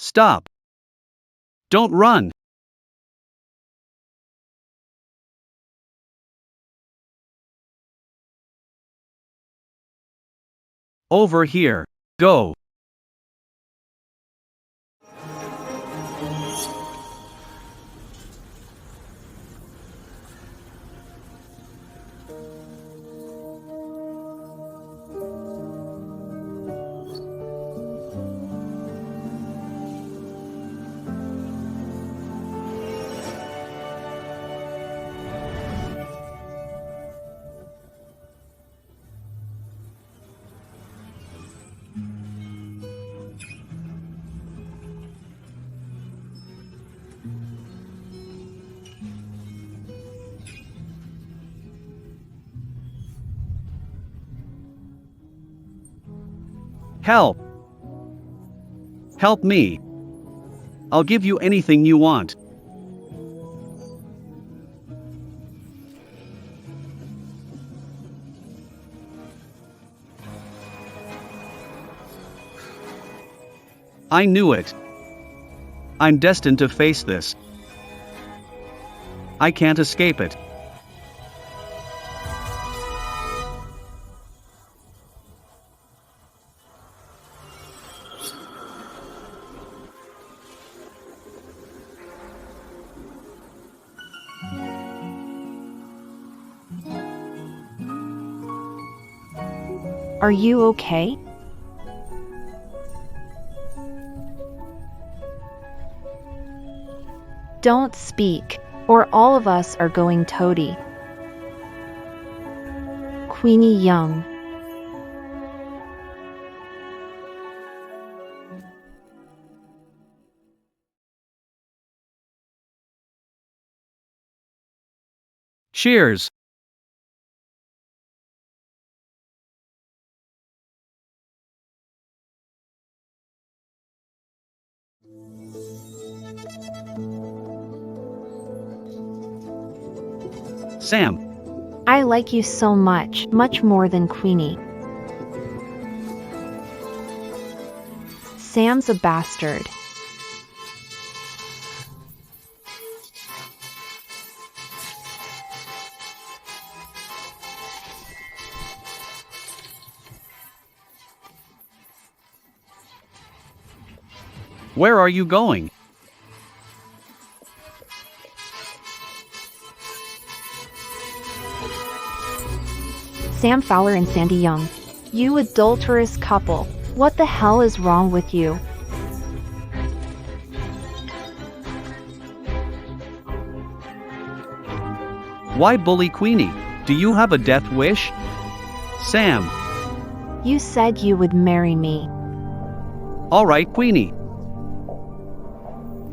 Stop. Don't run. Over here. Go. Help. Help me. I'll give you anything you want. I knew it. I'm destined to face this. I can't escape it. Are you okay? Don't speak, or all of us are going toady. Queenie Young. Cheers. Sam. I like you so much, much more than Queenie. Sam's a bastard. Where are you going? Sam Fowler and Sandy Young. You adulterous couple. What the hell is wrong with you? Why bully Queenie? Do you have a death wish? Sam. You said you would marry me. All right, Queenie.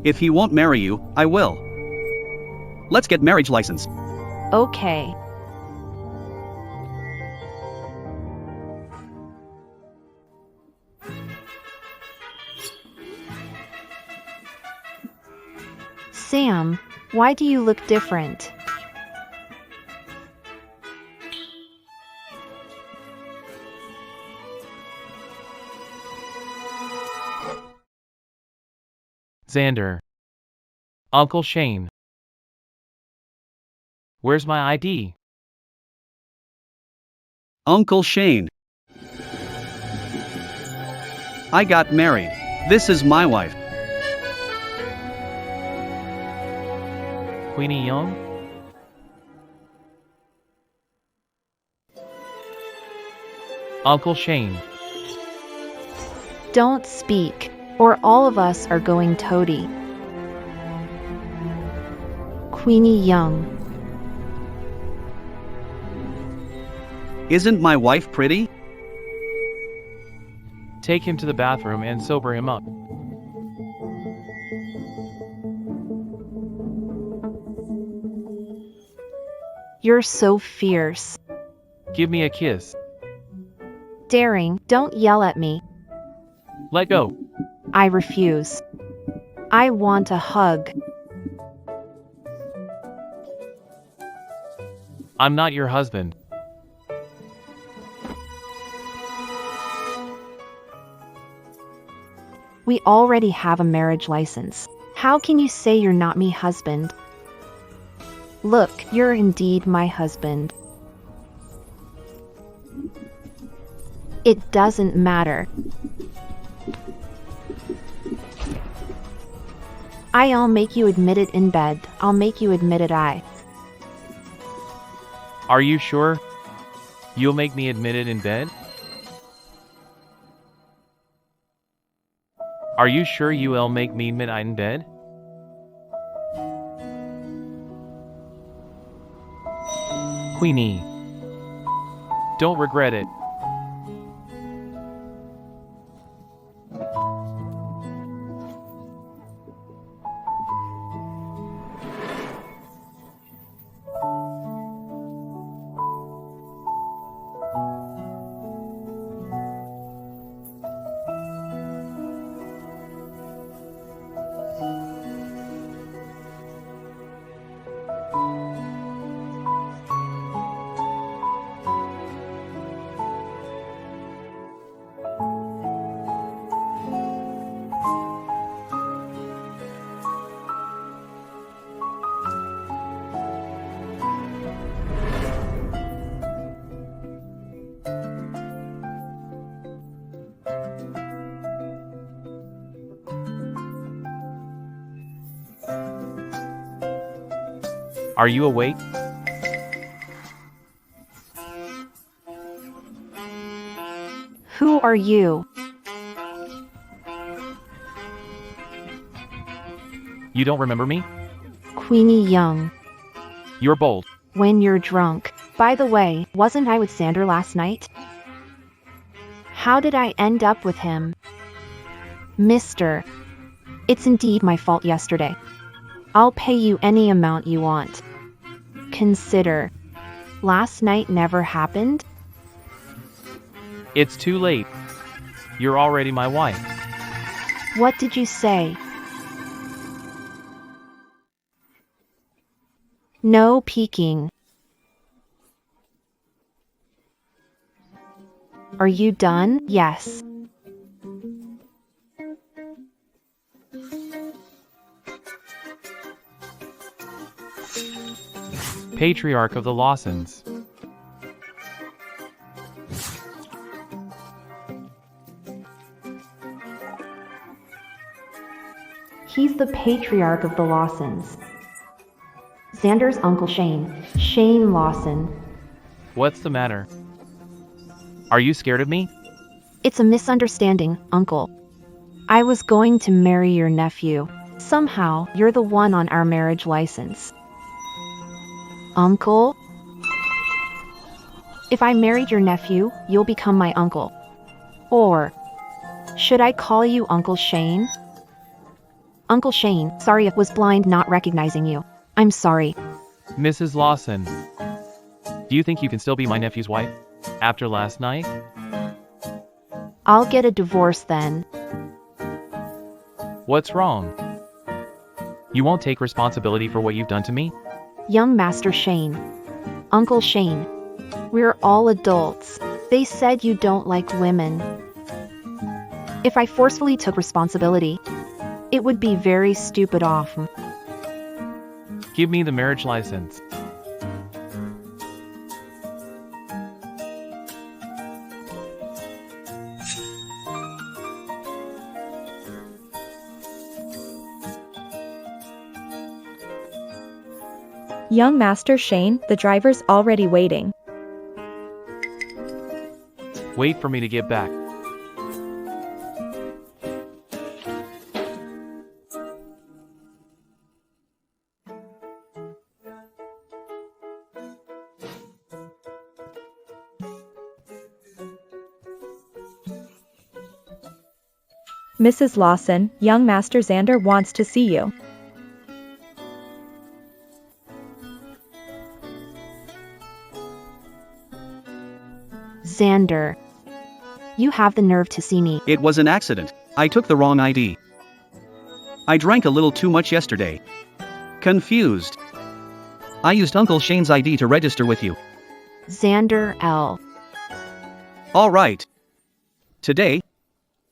If he won't marry you, I will. Let's get marriage license. Okay. Sam, why do you look different? Xander. Uncle Shane. Where's my ID? Uncle Shane. I got married. This is my wife. Queenie Young? Uncle Shane. Don't speak, or all of us are going toady. Queenie Young. Isn't my wife pretty? Take him to the bathroom and sober him up. You're so fierce. Give me a kiss. Daring, don't yell at me. Let go. I refuse. I want a hug. I'm not your husband. We already have a marriage license. How can you say you're not me husband? Look, you're indeed my husband. It doesn't matter. I'll make you admit it in bed. I'll make you admit it. Are you sure? You'll make me admit it in bed? Are you sure you'll make me admit it in bed? Queenie. Don't regret it. Are you awake? Who are you? You don't remember me? Queenie Young. You're bold. When you're drunk. By the way, wasn't I with Xander last night? How did I end up with him? Mister. It's indeed my fault yesterday. I'll pay you any amount you want. Consider. Last night never happened? It's too late. You're already my wife. What did you say? No peeking. Are you done? Yes. Patriarch of the Lawsons. He's the patriarch of the Lawsons. Xander's Uncle Shane. Shane Lawson. What's the matter? Are you scared of me? It's a misunderstanding, Uncle. I was going to marry your nephew. Somehow, you're the one on our marriage license. Uncle? If I married your nephew, you'll become my uncle. Or, should I call you Uncle Shane? Uncle Shane, sorry if was blind not recognizing you. I'm sorry. Mrs. Lawson. Do you think you can still be my nephew's wife? After last night? I'll get a divorce then. What's wrong? You won't take responsibility for what you've done to me? Young Master Shane. Uncle Shane. We're all adults. They said you don't like women. If I forcefully took responsibility, it would be very stupid off. Give me the marriage license. Young Master Shane, the driver's already waiting. Wait for me to get back. Mrs. Lawson, young Master Xander wants to see you. Xander. You have the nerve to see me. It was an accident. I took the wrong ID. I drank a little too much yesterday. Confused. I used Uncle Shane's ID to register with you. Xander L. All right. Today,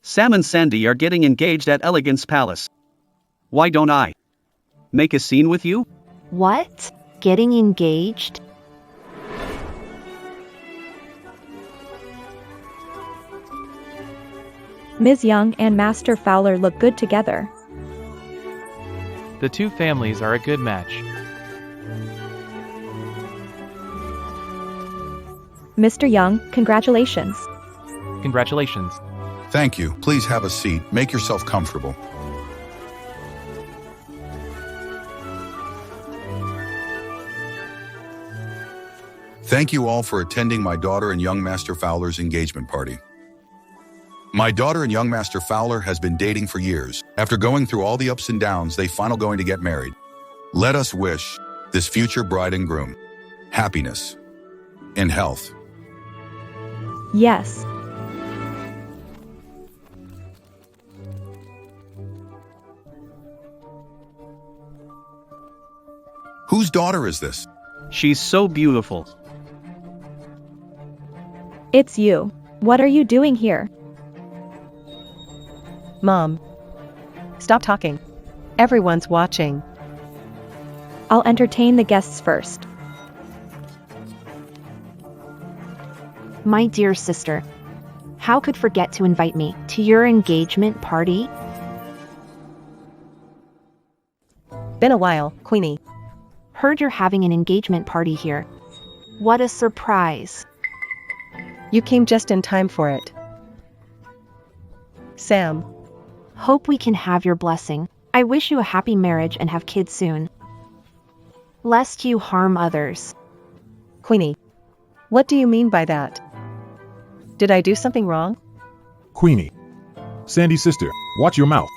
Sam and Sandy are getting engaged at Elegance Palace. Why don't I make a scene with you? What? Getting engaged? Ms. Young and Master Fowler look good together. The two families are a good match. Mr. Young, congratulations. Congratulations. Thank you. Please have a seat. Make yourself comfortable. Thank you all for attending my daughter and young Master Fowler's engagement party. My daughter and young Master Fowler has been dating for years. After going through all the ups and downs, they finally going to get married. Let us wish this future bride and groom happiness and health. Yes. Whose daughter is this? She's so beautiful. It's you. What are you doing here? Mom. Stop talking. Everyone's watching. I'll entertain the guests first. My dear sister. How could forget to invite me to your engagement party? Been a while, Queenie. Heard you're having an engagement party here. What a surprise. You came just in time for it. Sam. Hope we can have your blessing. I wish you a happy marriage and have kids soon. Lest you harm others. Queenie. What do you mean by that? Did I do something wrong? Queenie. Sandy's sister, watch your mouth.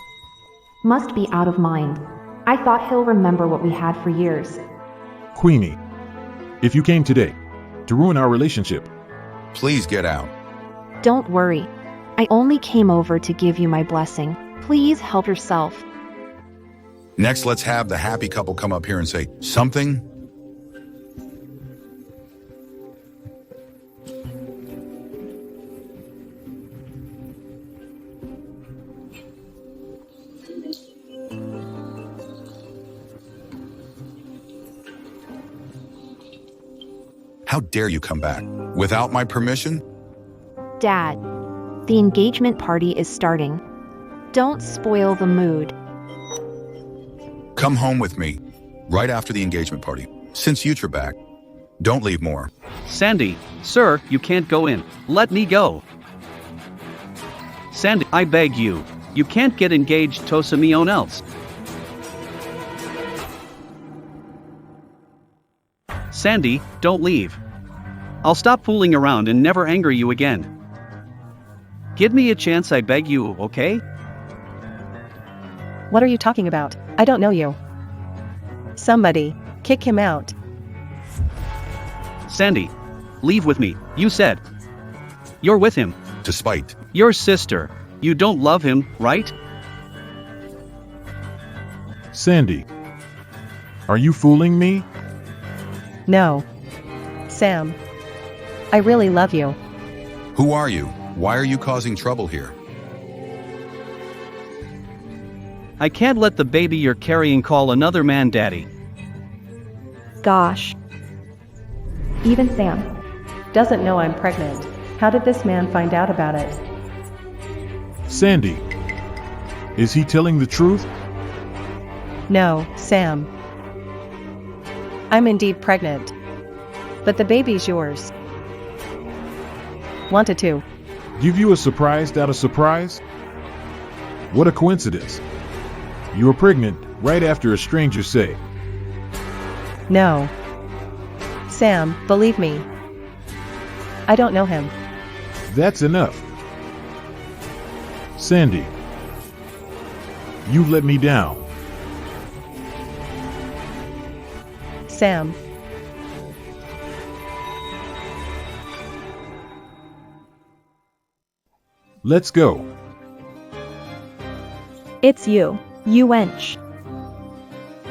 Must be out of mind. I thought he'll remember what we had for years. Queenie. If you came today to ruin our relationship, Please get out. Don't worry. I only came over to give you my blessing. Please help yourself. Next, let's have the happy couple come up here and say something. How dare you come back without my permission? Dad, the engagement party is starting. Don't spoil the mood. Come home with me right after the engagement party. Since you're back, don't leave more. Sandy, sir, you can't go in. Let me go. Sandy, I beg you. You can't get engaged to someone else. Sandy, don't leave. I'll stop fooling around and never anger you again. Give me a chance, I beg you, okay? What are you talking about? I don't know you. Somebody, kick him out. Sandy, leave with me, you said. You're with him. Despite Your sister. You don't love him, right? Sandy. Are you fooling me? No. Sam. I really love you. who are you? Why are you causing trouble here? I can't let the baby you're carrying call another man daddy. Gosh. Even Sam doesn't know I'm pregnant. How did this man find out about it? Sandy. Is he telling the truth? No, Sam. I'm indeed pregnant. But the baby's yours. Wanted to. Give you a surprise out of surprise? What a coincidence. You were pregnant right after a stranger say. No. Sam, believe me. I don't know him. That's enough. Sandy. You've let me down. Sam. Let's go. It's you, you wench.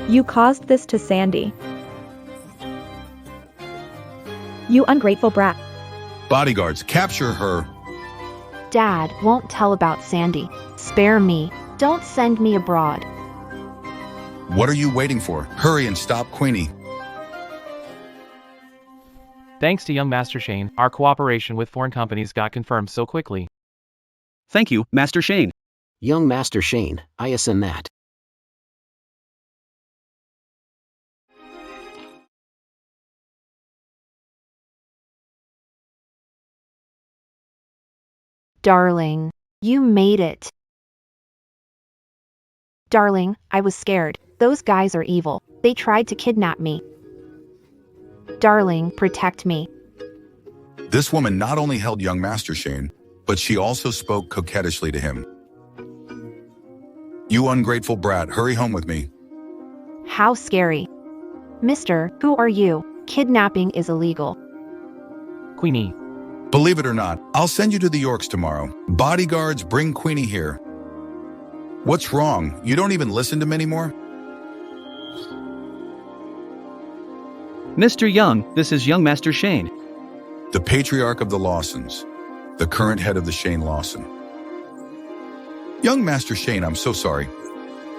You caused this to Sandy. You ungrateful brat. Bodyguards, capture her. Dad won't tell about Sandy. Spare me. Don't send me abroad. What are you waiting for? Hurry and stop Queenie. Thanks to young Master Shane, our cooperation with foreign companies got confirmed so quickly. Thank you, Master Shane. Young Master Shane, I ascend that. Darling, you made it. Darling, I was scared. Those guys are evil. They tried to kidnap me. Darling, protect me. This woman not only held young Master Shane, but she also spoke coquettishly to him. You ungrateful brat, hurry home with me. How scary. Mister, who are you? Kidnapping is illegal. Queenie, Believe it or not, I'll send you to the Yorks tomorrow. Bodyguards, bring Queenie here. What's wrong? You don't even listen to me anymore? Mr. Young, this is young Master Shane. The patriarch of the Lawsons, the current head of the Shane Lawson. Young Master Shane, I'm so sorry.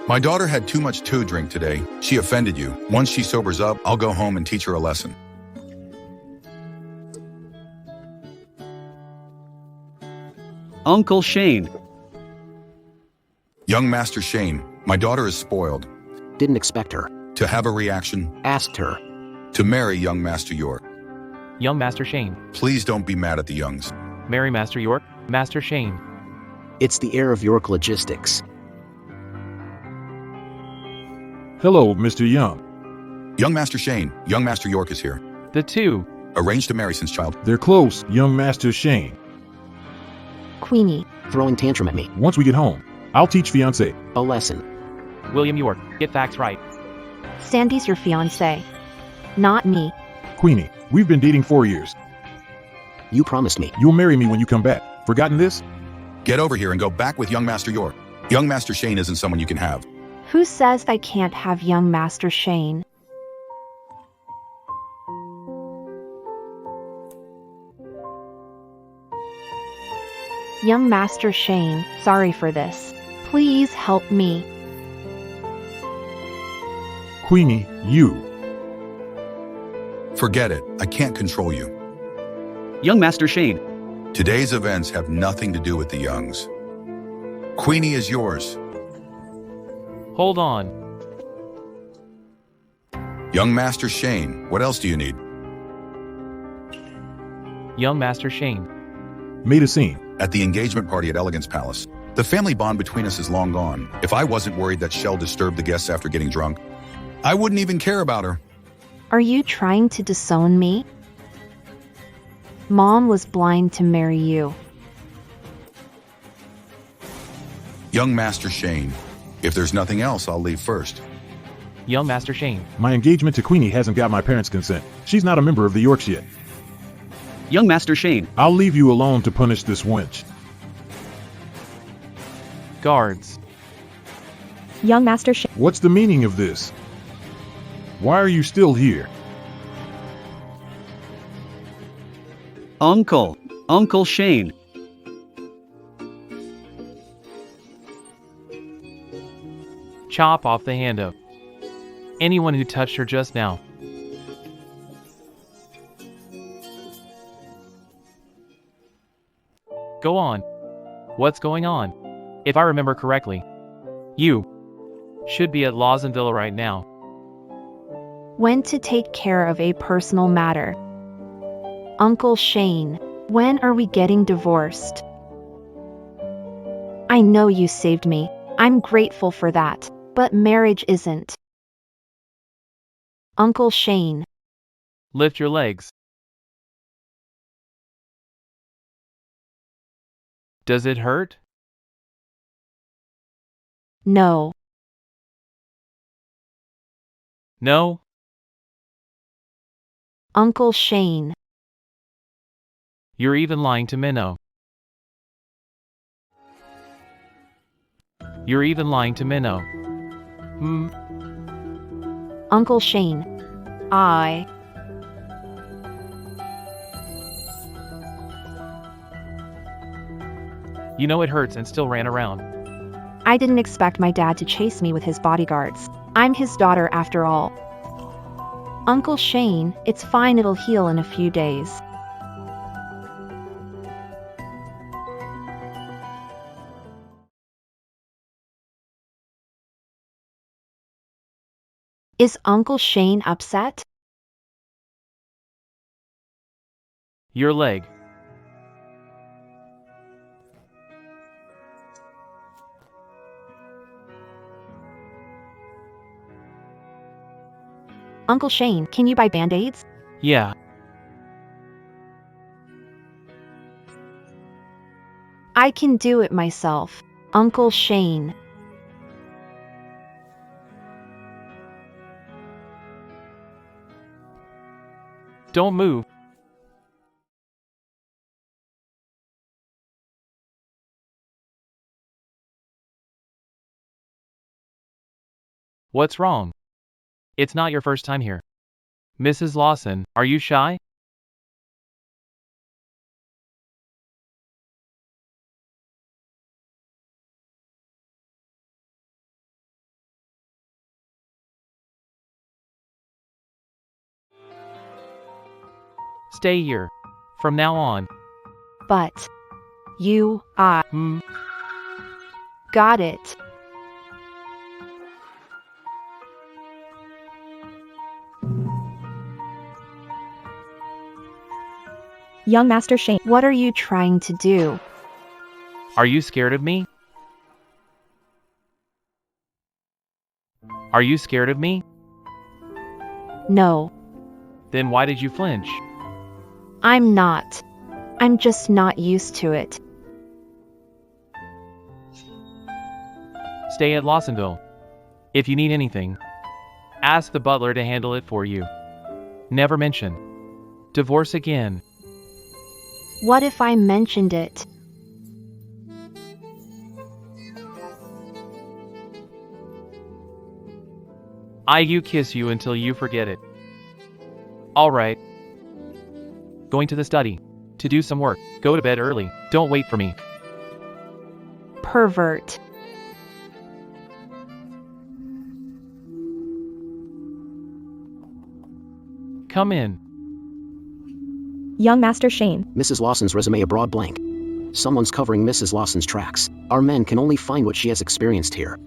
My daughter had too much to drink today. She offended you. Once she sobers up, I'll go home and teach her a lesson. Uncle Shane. Young Master Shane, my daughter is spoiled. Didn't expect her. To have a reaction, Asked her. to marry young Master York. young Master Shane, Please don't be mad at the Youngs. Mary Master York, Master Shane. It's the heir of York Logistics. Hello, Mr. Young. Young Master Shane, young Master York is here. The two. Arranged to marry since child. They're close, young Master Shane. Queenie, Throwing tantrum at me. Once we get home, I'll teach fiancé. A lesson. William York, get facts right. Sandy's your fiancé. Not me. Queenie, we've been dating 4 years. You promised me. You'll marry me when you come back. Forgotten this? Get over here and go back with young Master York. Young Master Shane isn't someone you can have. Who says I can't have young Master Shane? Young Master Shane, sorry for this. Please help me. Queenie, you. Forget it, I can't control you. Young Master Shane. Today's events have nothing to do with the Youngs. Queenie is yours. Hold on. Young Master Shane, what else do you need? Young Master Shane. Made a scene. At the engagement party at Elegance Palace. The family bond between us is long gone. If I wasn't worried that Shell disturbed the guests after getting drunk, I wouldn't even care about her. Are you trying to disown me? Mom was blind to marry you. Young Master Shane, if there's nothing else, I'll leave first. Young Master Shane. My engagement to Queenie hasn't got my parents' consent. She's not a member of the Yorks yet. Young Master Shane. I'll leave you alone to punish this wench. Guards. Young Master Shane. What's the meaning of this? Why are you still here? Uncle Shane. Chop off the hand of anyone who touched her just now. Go on. What's going on? If I remember correctly, you should be at Lawsonville right now. When to take care of a personal matter. Uncle Shane, when are we getting divorced? I know you saved me. I'm grateful for that, but marriage isn't. Uncle Shane. Lift your legs. Does it hurt? No. No? Uncle Shane. You're even lying to Minnow. You're even lying to Minnow. Uncle Shane. I. You know it hurts and still ran around. I didn't expect my dad to chase me with his bodyguards. I'm his daughter after all. Uncle Shane, it's fine, it'll heal in a few days. Is Uncle Shane upset? Your leg. Uncle Shane, can you buy band-aids? Yeah. I can do it myself. Uncle Shane. Don't move. What's wrong? It's not your first time here. Mrs. Lawson, are you shy? Stay here. From now on. But you, got it. Young Master Shane. What are you trying to do? Are you scared of me? Are you scared of me? No, Then why did you flinch? I'm not. I'm just not used to it. Stay at Lawsonville. If you need anything, ask the butler to handle it for you. Never mention divorce again. What if I mentioned it? I kiss you until you forget it. Alright. Going to the study. To do some work. Go to bed early. Don't wait for me. Pervert. Come in. Young Master Shane. Mrs. Lawson's resume a broad blank. Someone's covering Mrs. Lawson's tracks. Our men can only find what she has experienced here.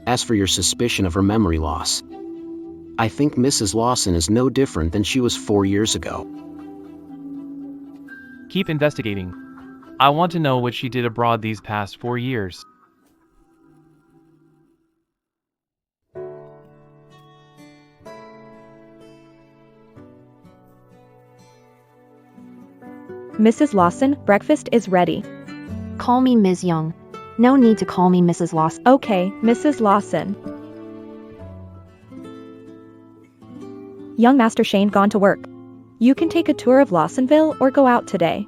As for your suspicion of her memory loss, I think Mrs. Lawson is no different than she was 4 years ago. Keep investigating. I want to know what she did abroad these past 4 years. Mrs. Lawson, breakfast is ready. Call me Ms. Young. No need to call me Mrs. Lawson. Okay, Mrs. Lawson. Young Master Shane gone to work. You can take a tour of Lawsonville or go out today.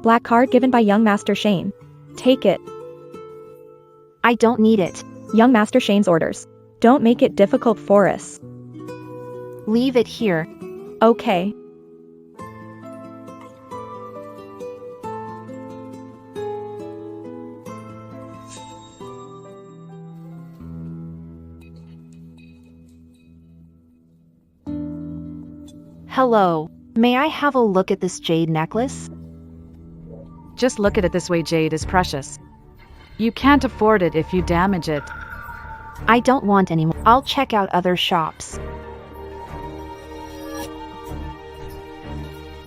Black card given by Young Master Shane. Take it. I don't need it. Young Master Shane's orders. Don't make it difficult for us. Leave it here. Okay. Hello. May I have a look at this jade necklace? Just look at it this way, jade is precious. You can't afford it if you damage it. I don't want any more. I'll check out other shops.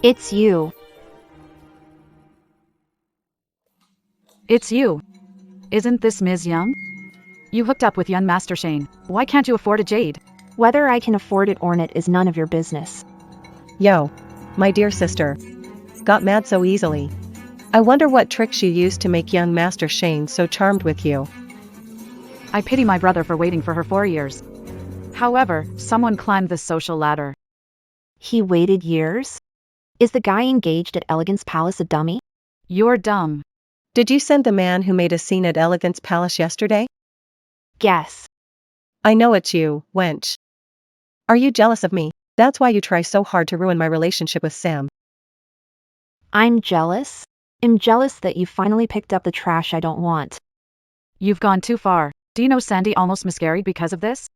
It's you. It's you. Isn't this Ms. Young? You hooked up with young Master Shane. Why can't you afford a jade? Whether I can afford it or not is none of your business. Yo, my dear sister. Got mad so easily. I wonder what tricks you used to make young Master Shane so charmed with you. I pity my brother for waiting for her 4 years. However, someone climbed this social ladder. He waited years? Is the guy engaged at Elegance Palace a dummy? You're dumb. Did you send the man who made a scene at Elegance Palace yesterday? Guess. I know it's you, wench. Are you jealous of me? That's why you try so hard to ruin my relationship with Sam. I'm jealous. I'm jealous that you finally picked up the trash I don't want. You've gone too far. Do you know Sandy almost miscarried because of this?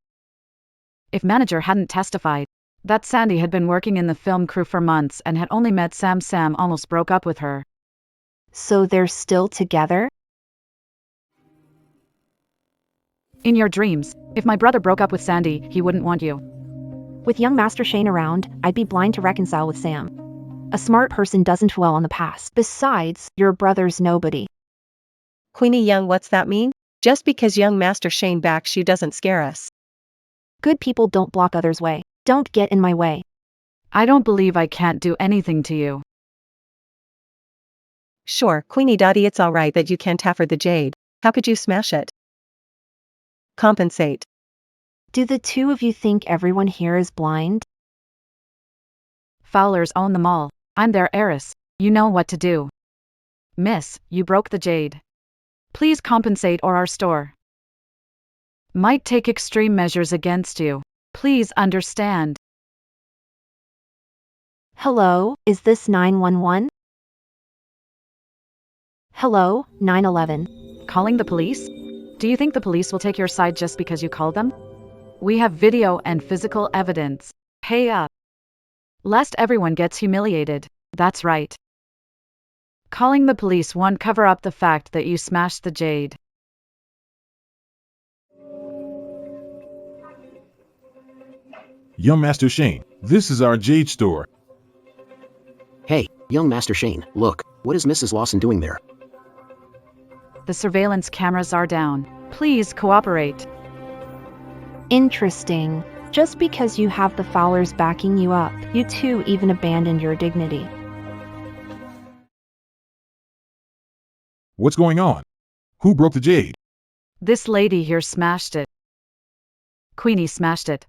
If manager hadn't testified that Sandy had been working in the film crew for months and had only met Sam almost broke up with her. So they're still together? In your dreams, if my brother broke up with Sandy, he wouldn't want you. With young Master Shane around, I'd be blind to reconcile with Sam. A smart person doesn't dwell on the past. Besides, your brother's nobody. Queenie Young, what's that mean? Just because young Master Shane backs you doesn't scare us. Good people don't block others' way. Don't get in my way. I don't believe I can't do anything to you. Sure, Queenie Dottie, it's alright that you can't afford the jade. How could you smash it? Compensate. Do the two of you think everyone here is blind? Fowlers own the mall. I'm their heiress. You know what to do. Miss, you broke the jade. Please compensate or our store might take extreme measures against you. Please understand. Hello, is this 911? Hello, 911. Calling the police? Do you think the police will take your side just because you called them? We have video and physical evidence. Pay up. Lest everyone gets humiliated. That's right. Calling the police won't cover up the fact that you smashed the jade. Young Master Shane, this is our jade store. Hey, young Master Shane, look, what is Mrs. Lawson doing there? The surveillance cameras are down. Please cooperate. Interesting. Just because you have the Fowlers backing you up, you two even abandoned your dignity. What's going on? Who broke the jade? This lady here smashed it. Queenie smashed it.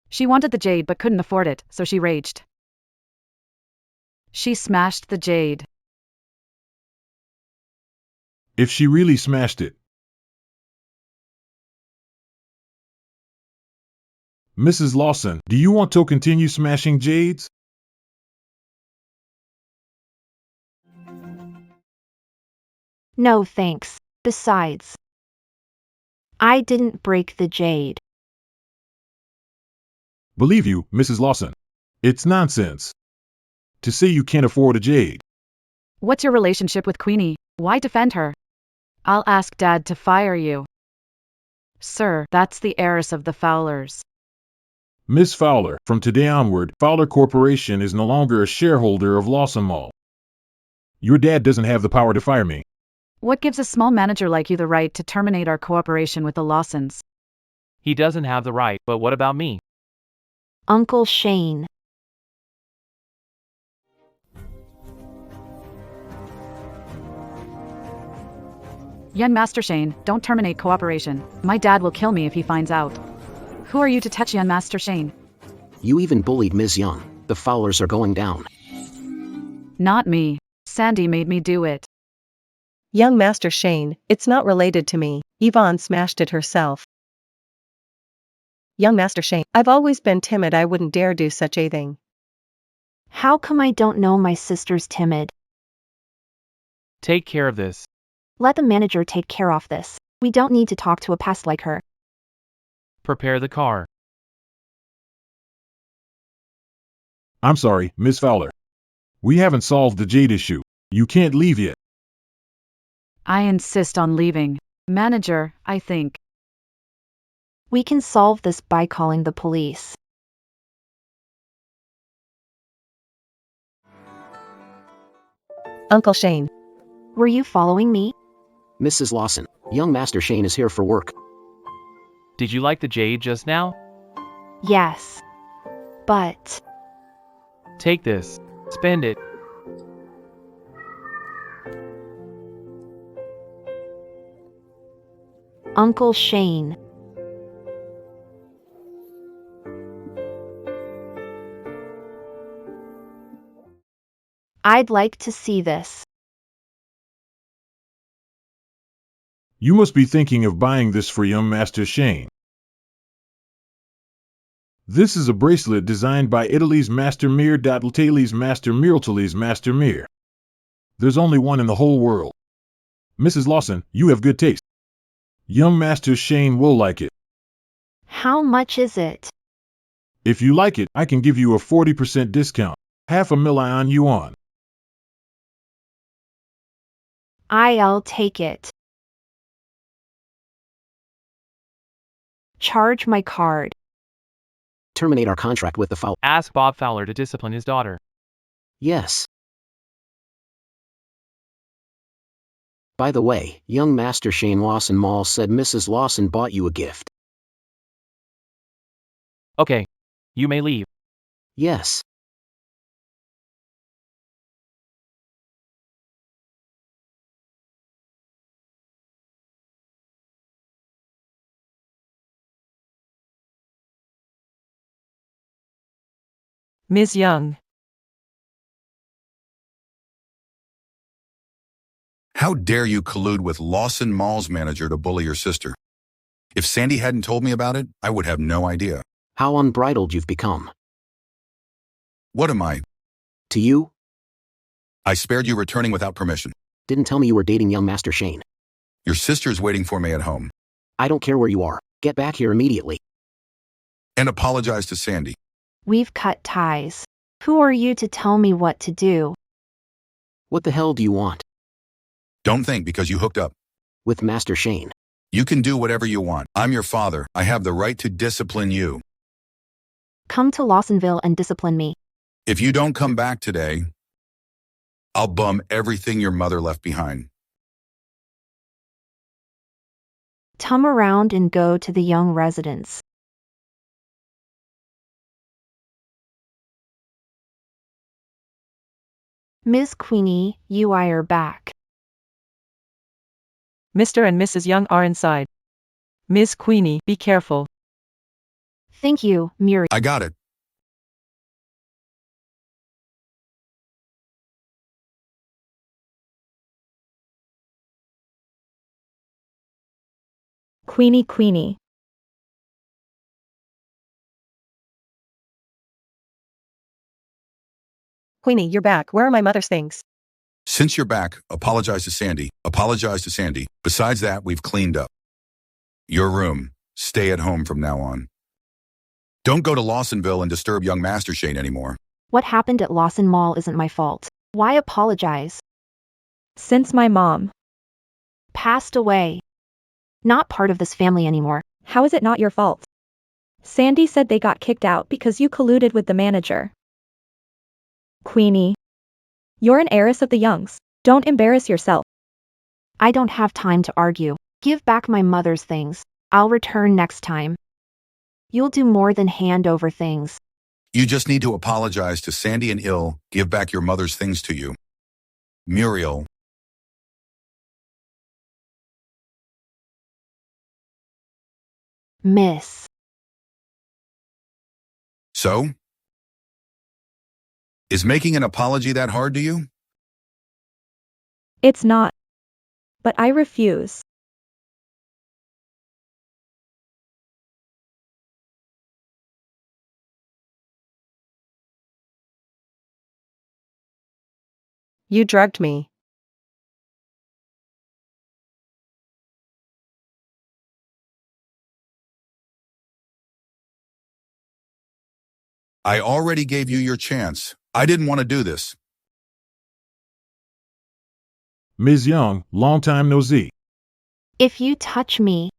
She wanted the jade but couldn't afford it, so she raged. She smashed the jade. If she really smashed it. Mrs. Lawson, do you want to continue smashing jades? No thanks. Besides, I didn't break the jade. Believe you, Mrs. Lawson. It's nonsense to say you can't afford a jade. What's your relationship with Queenie? Why defend her? I'll ask Dad to fire you. Sir, that's the heiress of the Fowlers. Miss Fowler, from today onward, Fowler Corporation is no longer a shareholder of Lawsonville. Your dad doesn't have the power to fire me. What gives a small manager like you the right to terminate our cooperation with the Lawsons? He doesn't have the right, but what about me? Uncle Shane. Young Master Shane, don't terminate cooperation. My dad will kill me if he finds out. Who are you to touch young Master Shane? You even bullied Ms. Young. The Fowlers are going down. Not me. Sandy made me do it. Young Master Shane, it's not related to me. Yvonne smashed it herself. Young Master Shane, I've always been timid. I wouldn't dare do such a thing. How come I don't know my sister's timid? Take care of this. Let the manager take care of this. We don't need to talk to a pest like her. Prepare the car. I'm sorry, Miss Fowler. We haven't solved the jade issue. You can't leave yet. I insist on leaving. Manager, I think We can solve this by calling the police. Uncle Shane. Were you following me? Mrs. Lawson, young Master Shane is here for work. Did you like the jade just now? Yes. But Take this. Spend it. Uncle Shane. I'd like to see this. You must be thinking of buying this for young Master Shane. This is a bracelet designed by Italy's Master Mir. Italy's Master Mir. There's only one in the whole world. Mrs. Lawson, you have good taste. Young Master Shane will like it. How much is it? If you like it, I can give you a 40% discount. $500,000 yuan. I'll take it. Charge my card. Terminate our contract with the Fowler. Ask Bob Fowler to discipline his daughter. Yes. By the way, young Master Shane Lawson Mall said Mrs. Lawson bought you a gift. Okay. You may leave. Yes. Ms. Young. How dare you collude with Lawson Mall's manager to bully your sister? If Sandy hadn't told me about it, I would have no idea. How unbridled you've become. What am I? To you? I spared you returning without permission. Didn't tell me you were dating young Master Shane. Your sister's waiting for me at home. I don't care where you are. Get back here immediately. And apologize to Sandy. We've cut ties. Who are you to tell me what to do? What the hell do you want? Don't think because you hooked up with Master Shane. You can do whatever you want. I'm your father. I have the right to discipline you. Come to Lawsonville and discipline me. If you don't come back today, I'll bum everything your mother left behind. Come around and go to the young residence. Miss Queenie, you are back. Mr. and Mrs. Young are inside. Miss Queenie, be careful. Thank you, Muriel. I got it. Queenie, Queenie. Queenie, you're back. Where are my mother's things? Since you're back, apologize to Sandy. Apologize to Sandy. Besides that, we've cleaned up. Your room. Stay at home from now on. Don't go to Lawsonville and disturb young Master Shane anymore. What happened at Lawson Mall isn't my fault. Why apologize? Since my mom Passed away. Not part of this family anymore. How is it not your fault? Sandy said they got kicked out because you colluded with the manager. Queenie. You're an heiress of the Youngs. Don't embarrass yourself. I don't have time to argue. Give back my mother's things. I'll return next time. You'll do more than hand over things. You just need to apologize to Sandy and give back your mother's things to you. Muriel. Miss. So? Is making an apology that hard to you? It's not. But I refuse. You drugged me. I already gave you your chance. I didn't want to do this. Ms. Young, long time no see. If you touch me,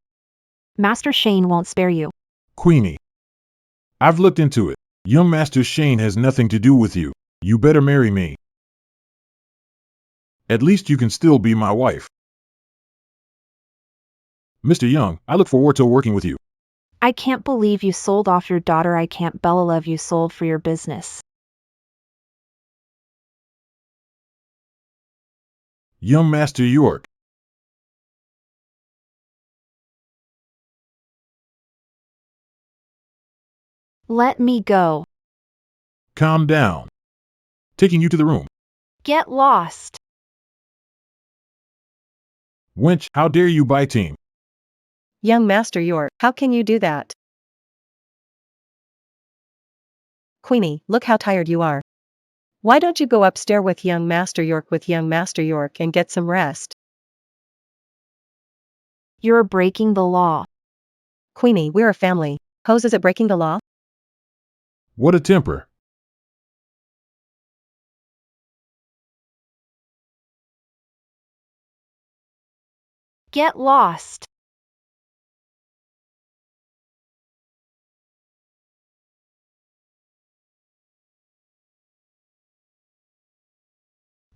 Master Shane won't spare you. Queenie. I've looked into it. Young Master Shane has nothing to do with you. You better marry me. At least you can still be my wife. Mr. Young, I look forward to working with you. I can't believe you sold off your daughter. I can't believe you sold for your business. Young Master York. Let me go. Calm down. Taking you to the room. Get lost. Wench, how dare you bite team? Young Master York, how can you do that? Queenie, look how tired you are. Why don't you go upstairs with young Master York and get some rest? You're breaking the law. Queenie, we're a family. Hose, is it breaking the law? What a temper. Get lost.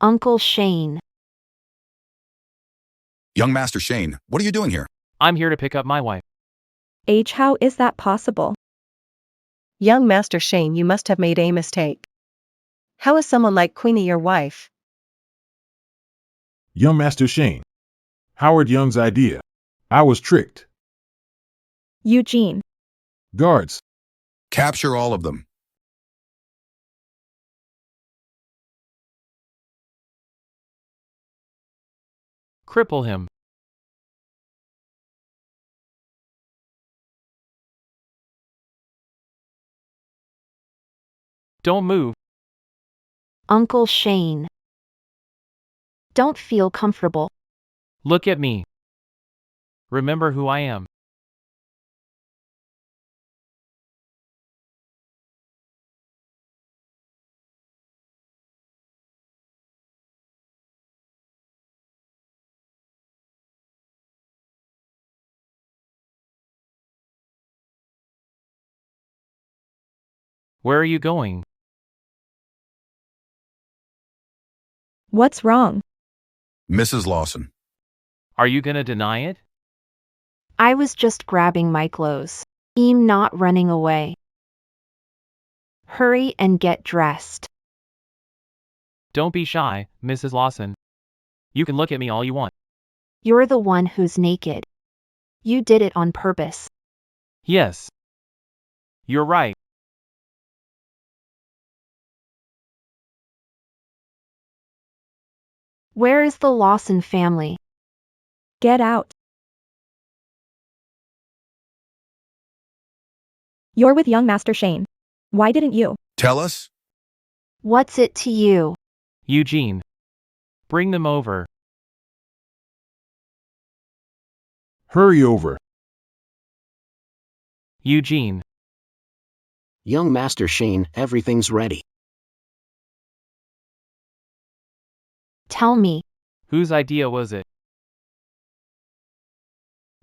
Uncle Shane. Young Master Shane, what are you doing here? I'm here to pick up my wife. H, how is that possible? Young Master Shane, you must have made a mistake. How is someone like Queenie your wife? Young Master Shane. Howard Young's idea. I was tricked. Eugene. Guards. Capture all of them. Cripple him. Don't move. Uncle Shane. Don't feel comfortable. Look at me. Remember who I am. Where are you going? What's wrong? Mrs. Lawson. Are you gonna deny it? I was just grabbing my clothes. I'm not running away. Hurry and get dressed. Don't be shy, Mrs. Lawson. You can look at me all you want. You're the one who's naked. You did it on purpose. Yes. You're right. Where is the Lawson family? Get out. You're with young Master Shane. Why didn't you? Tell us? What's it to you? Eugene. Bring them over. Hurry over. Eugene. Young Master Shane, everything's ready. Tell me. Whose idea was it?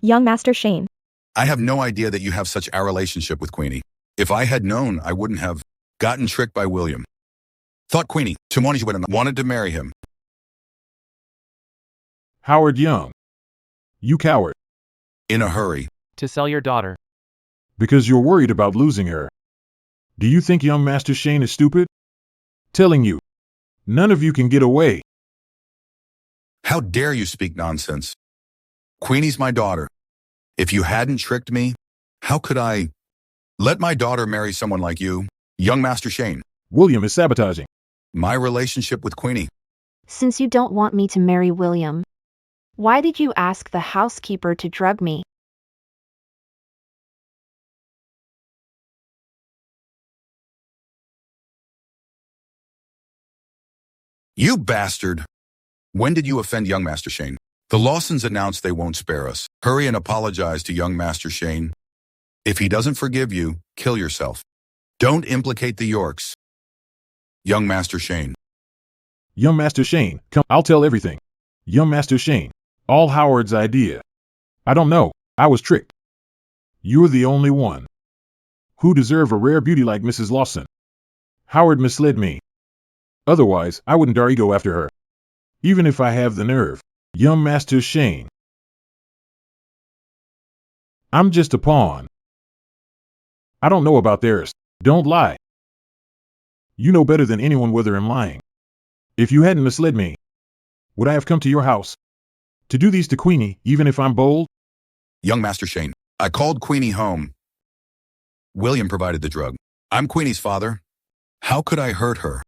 Young Master Shane. I have no idea that you have such a relationship with Queenie. If I had known, I wouldn't have gotten tricked by William. Thought Queenie, wanted to marry him. Howard Young. You coward. In a hurry. To sell your daughter. Because you're worried about losing her. Do you think young Master Shane is stupid? Telling you. None of you can get away. How dare you speak nonsense? Queenie's my daughter. If you hadn't tricked me, how could I let my daughter marry someone like you, young Master Shane? William is sabotaging my relationship with Queenie. Since you don't want me to marry William, why did you ask the housekeeper to drug me? You bastard! When did you offend young Master Shane? The Lawsons announced they won't spare us. Hurry and apologize to young Master Shane. If he doesn't forgive you, kill yourself. Don't implicate the Yorks. Young Master Shane. Young Master Shane, come, I'll tell everything. Young Master Shane, all Howard's idea. I don't know, I was tricked. You're the only one who deserve a rare beauty like Mrs. Lawson. Howard misled me. Otherwise, I wouldn't dare go after her. Even if I have the nerve. Young Master Shane. I'm just a pawn. I don't know about theirs. Don't lie. You know better than anyone whether I'm lying. If you hadn't misled me, would I have come to your house to do these to Queenie, even if I'm bold? Young Master Shane, I called Queenie home. William provided the drug. I'm Queenie's father. How could I hurt her?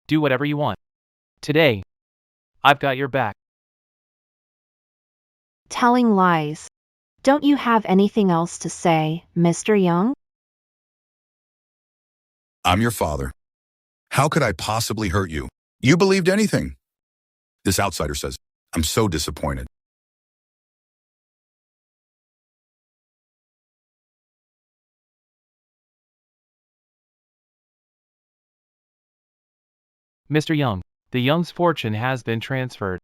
Do whatever you want. Today, I've got your back. Telling lies. Don't you have anything else to say, Mr. Young? I'm your father. How could I possibly hurt you? You believed anything. This outsider says, I'm so disappointed. Mr. Young, the Young's fortune has been transferred.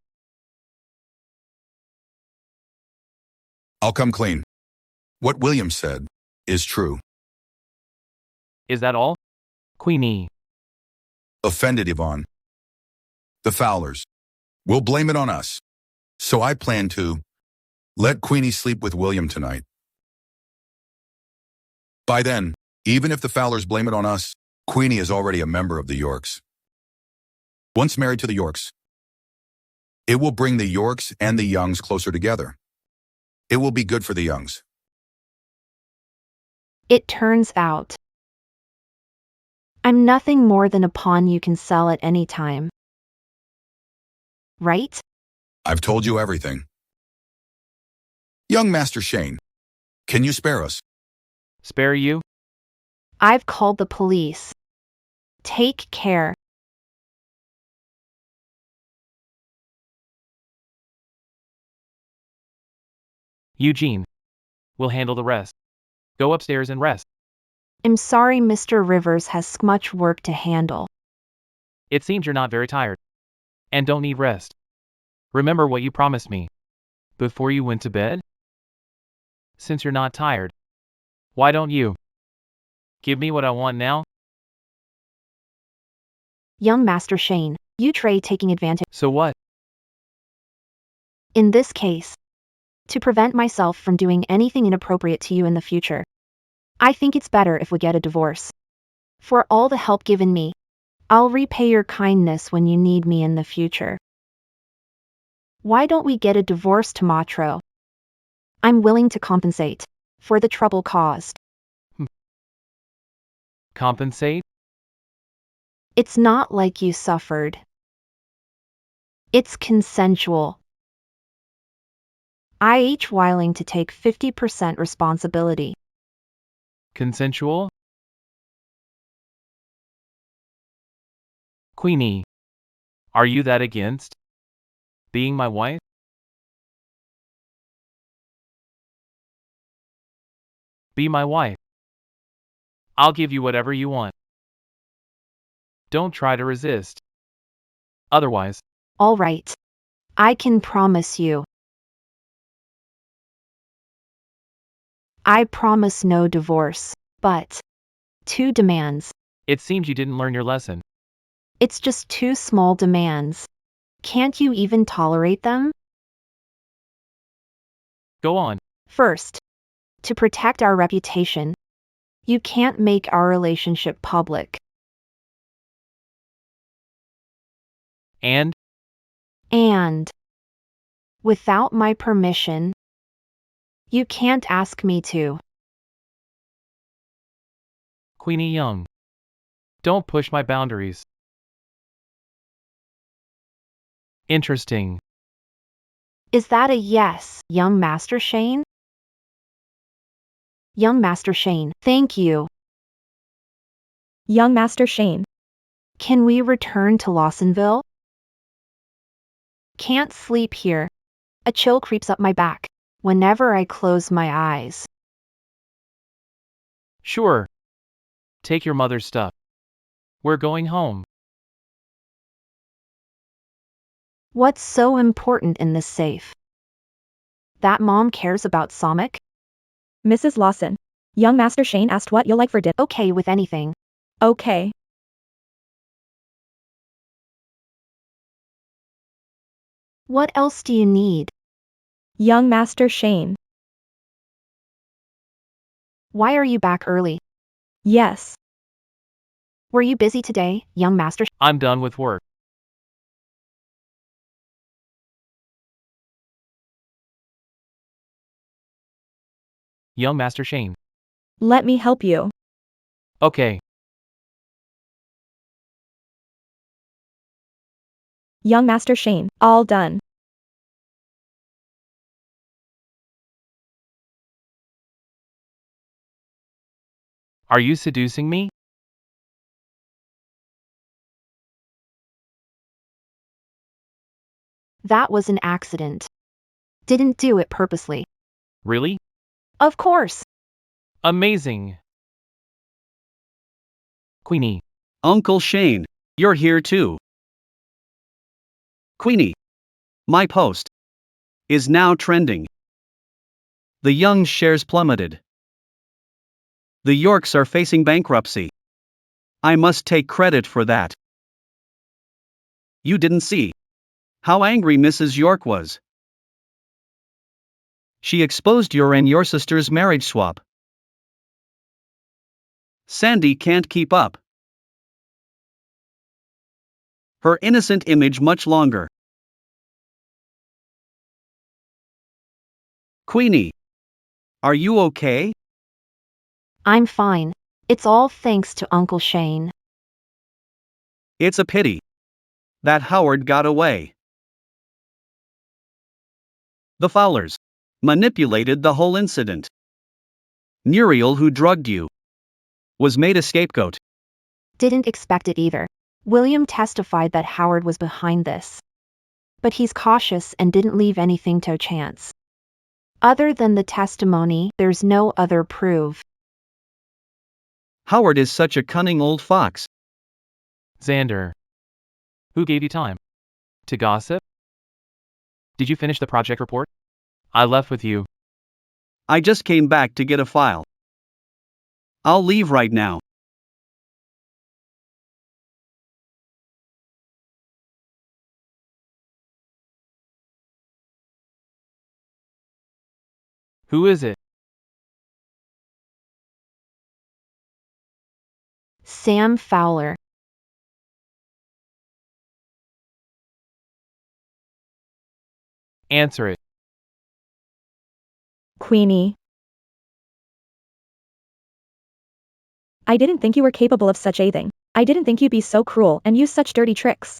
I'll come clean. What William said is true. Is that all? Queenie. Offended Yvonne. The Fowlers. We'll blame it on us. So I plan to let Queenie sleep with William tonight. By then, even if the Fowlers blame it on us, Queenie is already a member of the Yorks. Once married to the Yorks, it will bring the Yorks and the Youngs closer together. It will be good for the Youngs. It turns out I'm nothing more than a pawn you can sell at any time. Right? I've told you everything. Young Master Shane, can you spare us? Spare you? I've called the police. Take care. Eugene. We'll handle the rest. Go upstairs and rest. I'm sorry Mr. Rivers has much work to handle. It seems you're not very tired. And don't need rest. Remember what you promised me before you went to bed? Since you're not tired, why don't you give me what I want now? Young Master Shane, you try taking advantage. So what? In this case, to prevent myself from doing anything inappropriate to you in the future, I think it's better if we get a divorce. For all the help given me, I'll repay your kindness when you need me in the future. Why don't we get a divorce tomorrow? I'm willing to compensate for the trouble caused. Compensate? It's not like you suffered. It's consensual. I each willing to take 50% responsibility. Consensual? Queenie, are you that against being my wife? Be my wife. I'll give you whatever you want. Don't try to resist. Otherwise, All right. I can promise you. I promise no divorce, but 2 demands. it seems you didn't learn your lesson. It's just 2 small demands. Can't you even tolerate them? Go on. First, to protect our reputation, you can't make our relationship public. And And, without my permission, you can't ask me to. Queenie Young, don't push my boundaries. Interesting. Is that a yes, young Master Shane? Young Master Shane, thank you. Young Master Shane. Can we return to Lawsonville? Can't sleep here. A chill creeps up my back whenever I close my eyes. Sure. Take your mother's stuff. We're going home. What's so important in this safe? That mom cares about Sonic? Mrs. Lawson. Young Master Shane asked what you'll like for dinner. Okay with anything. Okay. What else do you need? Young Master Shane. Why are you back early? Yes. Were you busy today, young Master? I'm done with work. Young Master Shane. Let me help you. Okay. Young Master Shane. All done. Are you seducing me? That was an accident. Didn't do it purposely. Really? Of course. Amazing. Queenie. Uncle Shane, you're here too. Queenie. My post is now trending. The Young's shares plummeted. The Yorks are facing bankruptcy. I must take credit for that. You didn't see how angry Mrs. York was. She exposed your and your sister's marriage swap. Sandy can't keep up her innocent image much longer. Queenie, are you okay? I'm fine. It's all thanks to Uncle Shane. It's a pity that Howard got away. The Fowlers manipulated the whole incident. Muriel, who drugged you, was made a scapegoat. Didn't expect it either. William testified that Howard was behind this. But he's cautious and didn't leave anything to chance. Other than the testimony, there's no other proof. Howard is such a cunning old fox. Xander. Who gave you time to gossip? Did you finish the project report? I left with you. I just came back to get a file. I'll leave right now. Who is it? Sam Fowler. Answer it. Queenie. I didn't think you were capable of such a thing. I didn't think you'd be so cruel and use such dirty tricks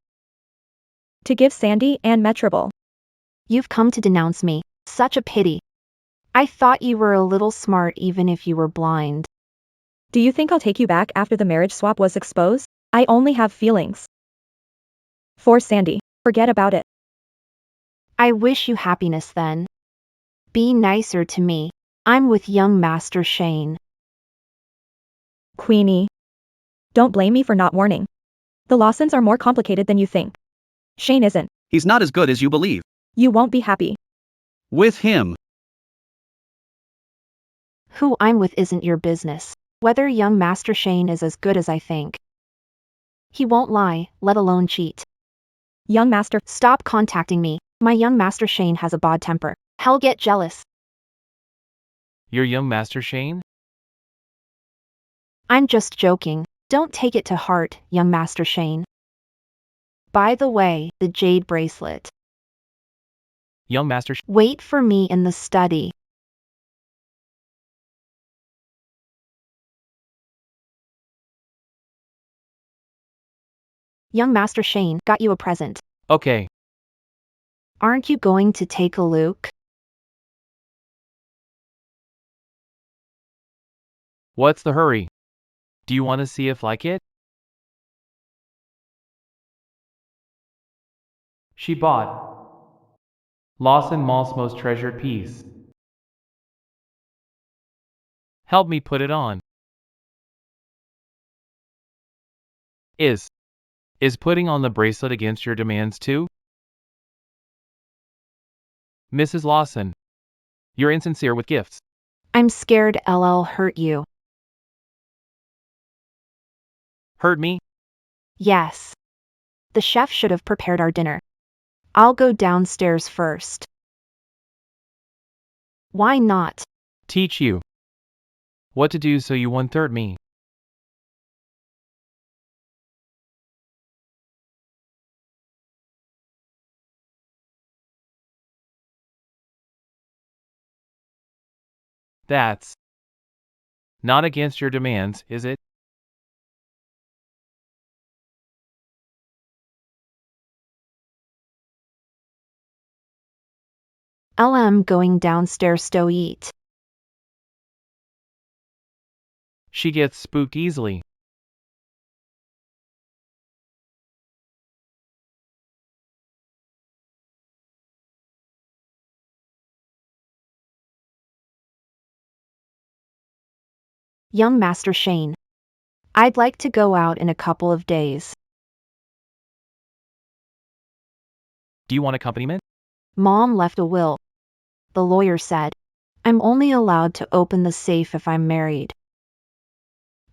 to give Sandy and Metrable. You've come to denounce me. Such a pity. I thought you were a little smart even if you were blind. Do you think I'll take you back after the marriage swap was exposed? I only have feelings for Sandy. Forget about it. I wish you happiness then. Be nicer to me. I'm with young Master Shane. Queenie. Don't blame me for not warning. The Lawsons are more complicated than you think. Shane isn't. He's not as good as you believe. You won't be happy with him. Who I'm with isn't your business. Whether young Master Shane is as good as I think. He won't lie, let alone cheat. Young Master. Stop contacting me. My young Master Shane has a bad temper. He'll get jealous. Your young Master Shane? I'm just joking. Don't take it to heart, young Master Shane. By the way, the jade bracelet. Young Master Wait for me in the study. Young Master Shane got you a present. Okay. Aren't you going to take a look? What's the hurry? Do you want to see if like it? She bought Lawson Mall's most treasured piece. Help me put it on. Is putting on the bracelet against your demands too? Mrs. Lawson, you're insincere with gifts. I'm scared LL hurt you. Hurt me? Yes. The chef should have prepared our dinner. I'll go downstairs first. Why not? Teach you what to do so you won't hurt me. That's not against your demands, is it? LM going downstairs to eat. She gets spooked easily. Young Master Shane. I'd like to go out in a couple of days. Do you want accompaniment? Mom left a will. The lawyer said, I'm only allowed to open the safe if I'm married.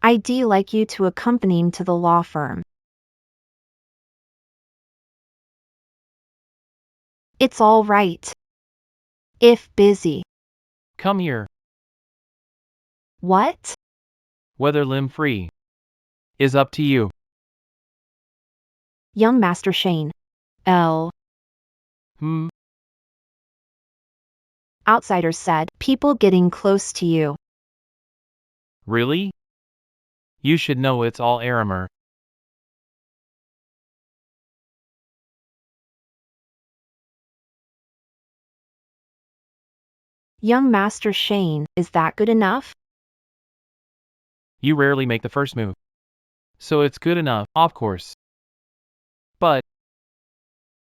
I'd like you to accompany me to the law firm. It's all right. If busy. Come here. What? Whether limb-free is up to you. Young Master Shane. L. Outsiders said, people getting close to you. Really? You should know it's all Aramer. Young Master Shane, is that good enough? You rarely make the first move. So it's good enough, of course. But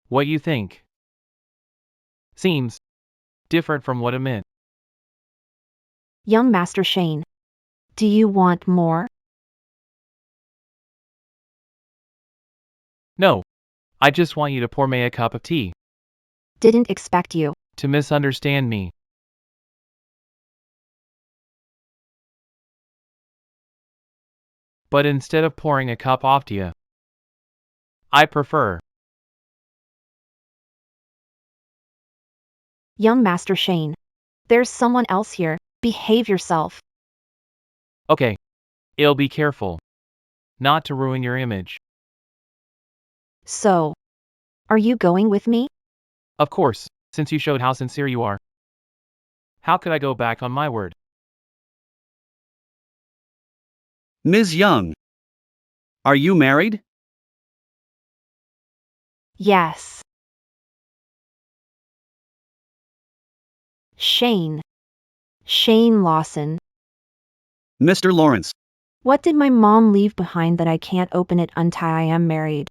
what you think seems different from what it meant. Young Master Shane. Do you want more? No. I just want you to pour me a cup of tea. Didn't expect you to misunderstand me. But instead of pouring a cup off to you, I prefer. Young Master Shane. There's someone else here. Behave yourself. Okay. I'll be careful. Not to ruin your image. So, are you going with me? Of course, since you showed how sincere you are. How could I go back on my word? Ms. Young. Are you married? Yes. Shane. Shane Lawson. Mr. Lawrence. What did my mom leave behind that I can't open it until I am married?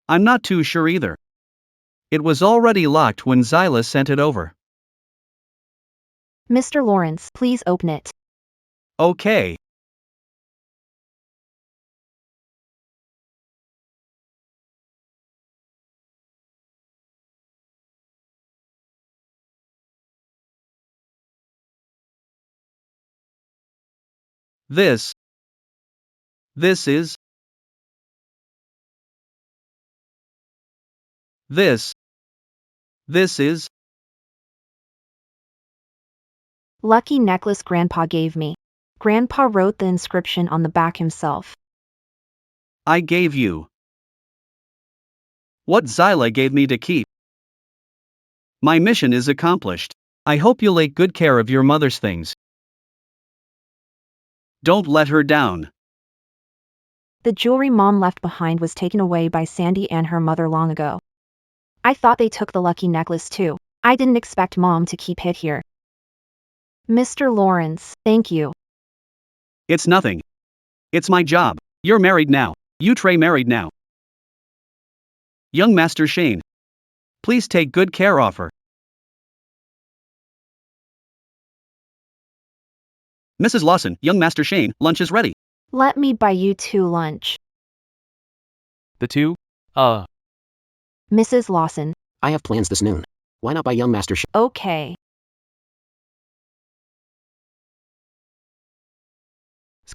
I'm not too sure either. It was already locked when Zyla sent it over. Mr. Lawrence, please open it. Okay. This is Lucky necklace Grandpa gave me. Grandpa wrote the inscription on the back himself. I gave you what Zyla gave me to keep. My mission is accomplished. I hope you'll take good care of your mother's things. Don't let her down. The jewelry Mom left behind was taken away by Sandy and her mother long ago. I thought they took the lucky necklace too. I didn't expect Mom to keep it here. Mr. Lawrence, thank you. It's nothing. It's my job. You're married now. You Trey married now. Young Master Shane. Please take good care of her. Mrs. Lawson, young Master Shane, lunch is ready. Let me buy you two lunch. The two? Mrs. Lawson. I have plans this noon. Why not buy young Master Okay.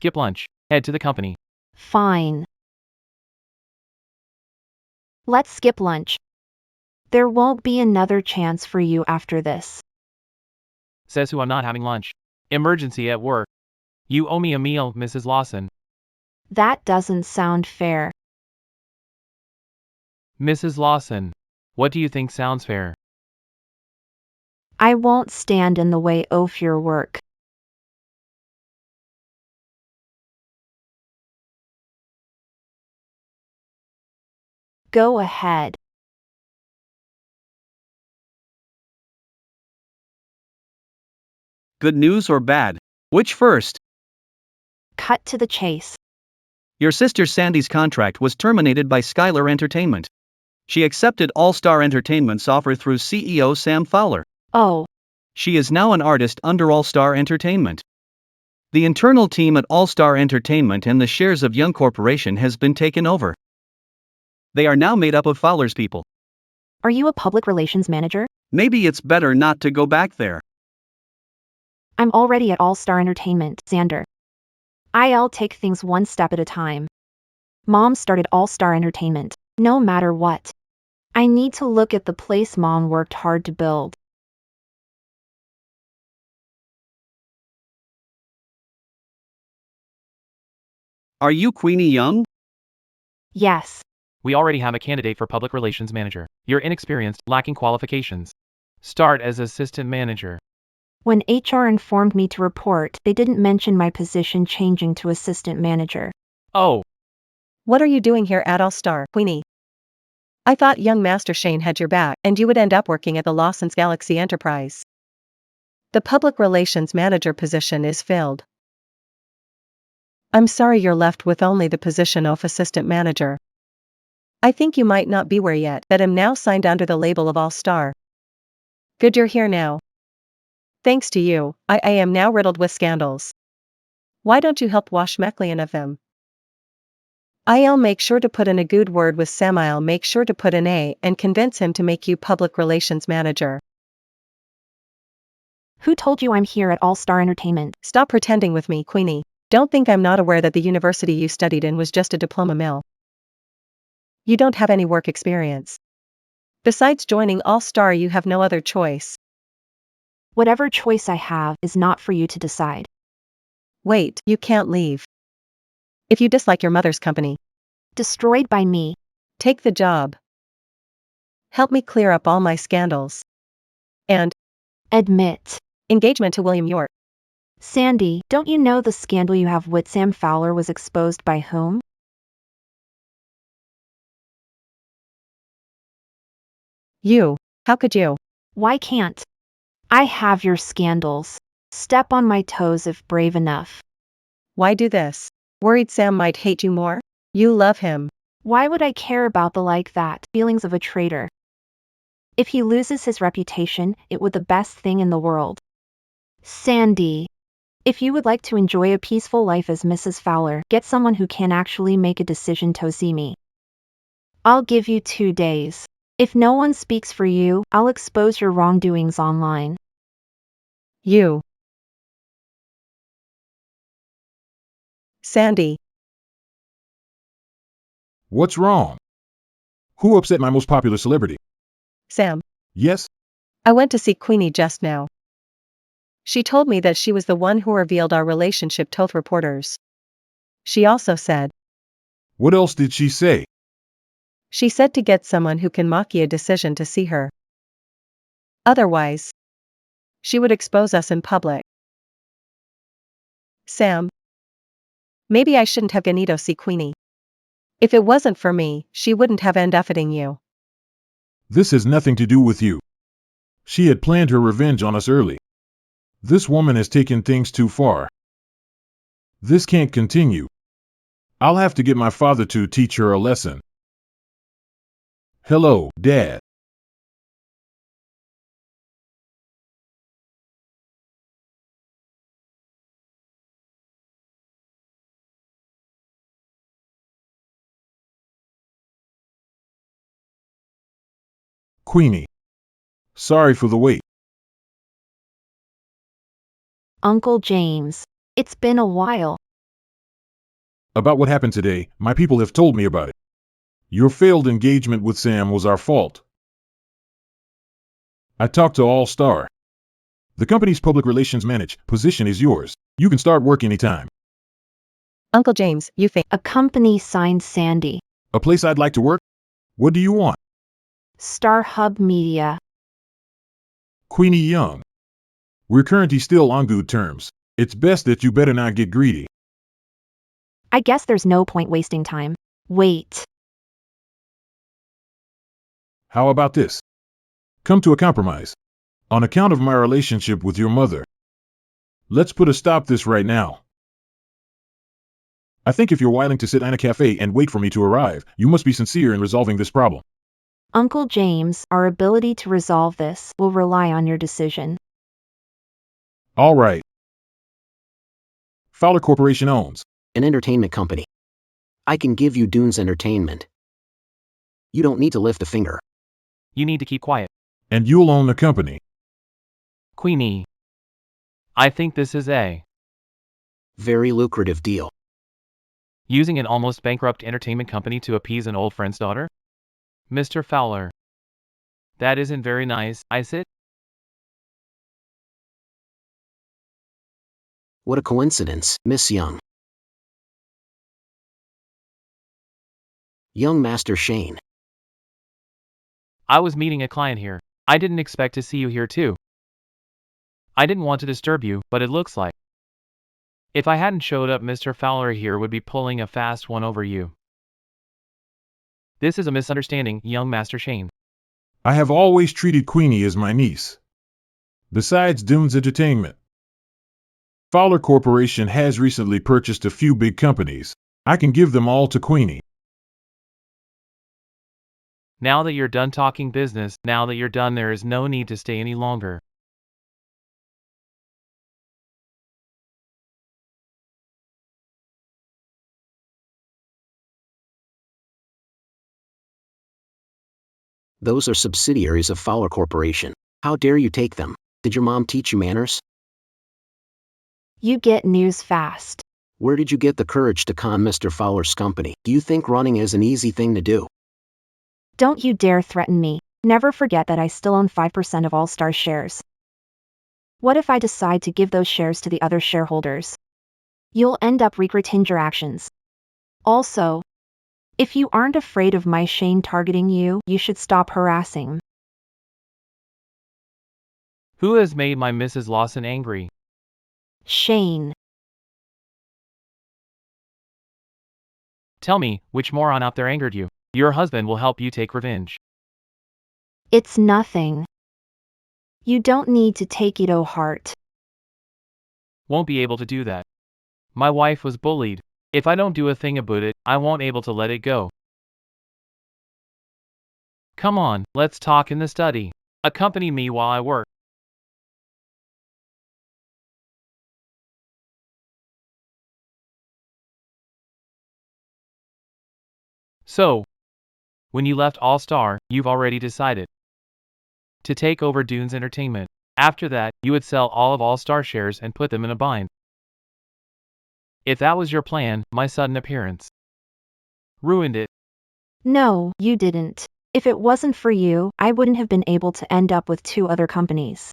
Skip lunch. Head to the company. Fine. Let's skip lunch. There won't be another chance for you after this. Says who I'm not having lunch. Emergency at work. You owe me a meal, Mrs. Lawson. That doesn't sound fair. Mrs. Lawson, what do you think sounds fair? I won't stand in the way of your work. Go ahead. Good news or bad? Which first? Cut to the chase. Your sister Sandy's contract was terminated by Skylar Entertainment. She accepted All Star Entertainment's offer through CEO Sam Fowler. Oh, She is now an artist under All Star Entertainment. The internal team at All Star Entertainment and the shares of Young Corporation has been taken over. They are now made up of Fowler's people. Are you a public relations manager? Maybe it's better not to go back there. I'm already at All Star Entertainment, Xander. I'll take things one step at a time. Mom started All Star Entertainment, no matter what. I need to look at the place Mom worked hard to build. Are you Queenie Young? Yes. We already have a candidate for public relations manager. You're inexperienced, lacking qualifications. Start as assistant manager. When HR informed me to report, they didn't mention my position changing to assistant manager. Oh, What are you doing here at All Star, Queenie? I thought young Master Shane had your back and you would end up working at the Lawson's Galaxy Enterprise. The public relations manager position is filled. I'm sorry you're left with only the position of assistant manager. I think you might not be aware yet that I'm now signed under the label of All Star. Good you're here now. Thanks to you, I am now riddled with scandals. Why don't you help wash McLean of them? I'll make sure to put in a good word with Sam. I'll make sure to put in A and convince him to make you public relations manager. Who told you I'm here at All Star Entertainment? Stop pretending with me, Queenie. Don't think I'm not aware that the university you studied in was just a diploma mill. You don't have any work experience. Besides joining All Star, you have no other choice. Whatever choice I have is not for you to decide. Wait, you can't leave. If you dislike your mother's company, Destroyed by me. take the job. Help me clear up all my scandals. And Admit. engagement to William York. Sandy, don't you know the scandal you have with Sam Fowler was exposed by whom? You. How could you? Why can't I have your scandals? Step on my toes if brave enough. Why do this? Worried Sam might hate you more? You love him. Why would I care about the like that feelings of a traitor? If he loses his reputation, it would the best thing in the world. Sandy. If you would like to enjoy a peaceful life as Mrs. Fowler, get someone who can actually make a decision to see me. I'll give you 2 days. If no one speaks for you, I'll expose your wrongdoings online. You. Sandy. What's wrong? Who upset my most popular celebrity? Sam. Yes? I went to see Queenie just now. She told me that she was the one who revealed our relationship to reporters. She also said. What else did she say? She said to get someone who can make a decision to see her. Otherwise, she would expose us in public. Sam. Maybe I shouldn't have gone to see Queenie. If it wasn't for me, she wouldn't have ended up hitting you. This has nothing to do with you. She had planned her revenge on us early. This woman has taken things too far. This can't continue. I'll have to get my father to teach her a lesson. Hello, Dad. Queenie. Sorry for the wait. Uncle James. It's been a while. About what happened today, my people have told me about it. Your failed engagement with Sam was our fault. I talked to All Star. The company's public relations manager position is yours. You can start work anytime. Uncle James, you think A company signed Sandy. A place I'd like to work? What do you want? Star Hub Media. Queenie Young. We're currently still on good terms. It's best that you better not get greedy. I guess there's no point wasting time. Wait. How about this? Come to a compromise. On account of my relationship with your mother. Let's put a stop to this right now. I think if you're willing to sit in a cafe and wait for me to arrive, you must be sincere in resolving this problem. Uncle James, our ability to resolve this will rely on your decision. All right. Fowler Corporation owns. An entertainment company. I can give you Dunes Entertainment. You don't need to lift a finger. You need to keep quiet. And you'll own the company. Queenie. I think this is a Very lucrative deal. using an almost bankrupt entertainment company to appease an old friend's daughter? Mr. Fowler. That isn't very nice, is it? What a coincidence, Miss Young. Young Master Shane. I was meeting a client here. I didn't expect to see you here too. I didn't want to disturb you, but it looks like if I hadn't showed up, Mr. Fowler here would be pulling a fast one over you. This is a misunderstanding, young Master Shane. I have always treated Queenie as my niece. Besides Dunes Entertainment, Fowler Corporation has recently purchased a few big companies. I can give them all to Queenie. Now that you're done talking business, now that you're done, there is no need to stay any longer. Those are subsidiaries of Fowler Corporation. How dare you take them? Did your mom teach you manners? You get news fast. Where did you get the courage to con Mr. Fowler's company? Do you think running is an easy thing to do? Don't you dare threaten me. Never forget that I still own 5% of All Star shares. What if I decide to give those shares to the other shareholders? You'll end up regretting your actions. Also, if you aren't afraid of my Shane targeting you, you should stop harassing. Who has made my Mrs. Lawson angry? Shane. Tell me, which moron out there angered you? Your husband will help you take revenge. It's nothing. You don't need to take it to heart. Won't be able to do that. My wife was bullied. If I don't do a thing about it, I won't able to let it go. Come on, let's talk in the study. Accompany me while I work. So, when you left All Star, you've already decided to take over Dunes Entertainment. After that, you would sell all of All Star shares and put them in a bind. If that was your plan, my sudden appearance ruined it. No, you didn't. If it wasn't for you, I wouldn't have been able to end up with 2 other companies.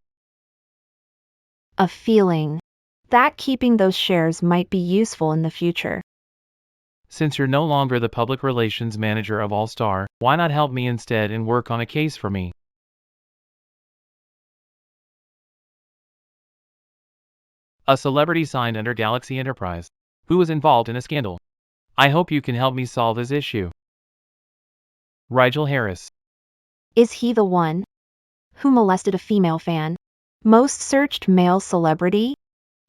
A feeling that keeping those shares might be useful in the future. Since you're no longer the public relations manager of All Star, why not help me instead and work on a case for me? A celebrity signed under Galaxy Enterprise, who was involved in a scandal. I hope you can help me solve this issue. Rigel Harris. Is he the one who molested a female fan? Most searched male celebrity?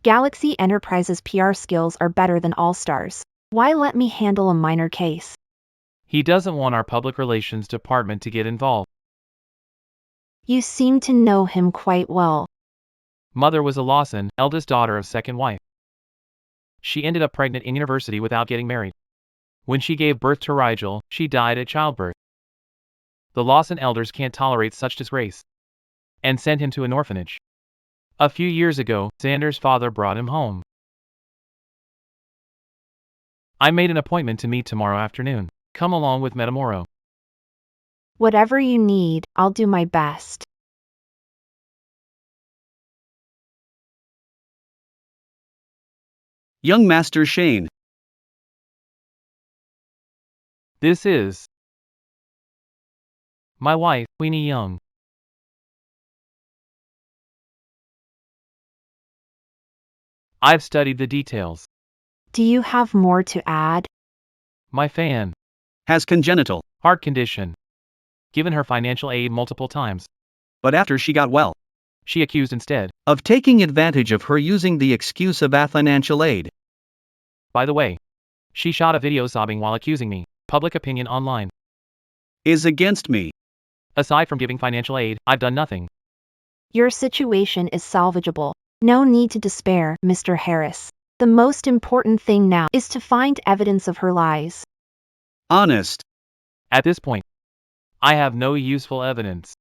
Galaxy Enterprise's PR skills are better than All Stars. Why let me handle a minor case? He doesn't want our public relations department to get involved. You seem to know him quite well. Mother was a Lawson, eldest daughter of second wife. She ended up pregnant in university without getting married. When she gave birth to Rigel, she died at childbirth. The Lawson elders can't tolerate such disgrace and sent him to an orphanage. A few years ago, Xander's father brought him home. I made an appointment to meet tomorrow afternoon. Come along with Metamoro. Whatever you need, I'll do my best. Young Master Shane. This is my wife, Queenie Young. I've studied the details. Do you have more to add? My fan Has congenital. heart condition. Given her financial aid multiple times. But after she got well, She accused instead. of taking advantage of her using the excuse of a financial aid. By the way, she shot a video sobbing while accusing me. Public opinion online. Is against me. Aside from giving financial aid, I've done nothing. Your situation is salvageable. No need to despair, Mr. Harris. The most important thing now is to find evidence of her lies. Honest. At this point, I have no useful evidence.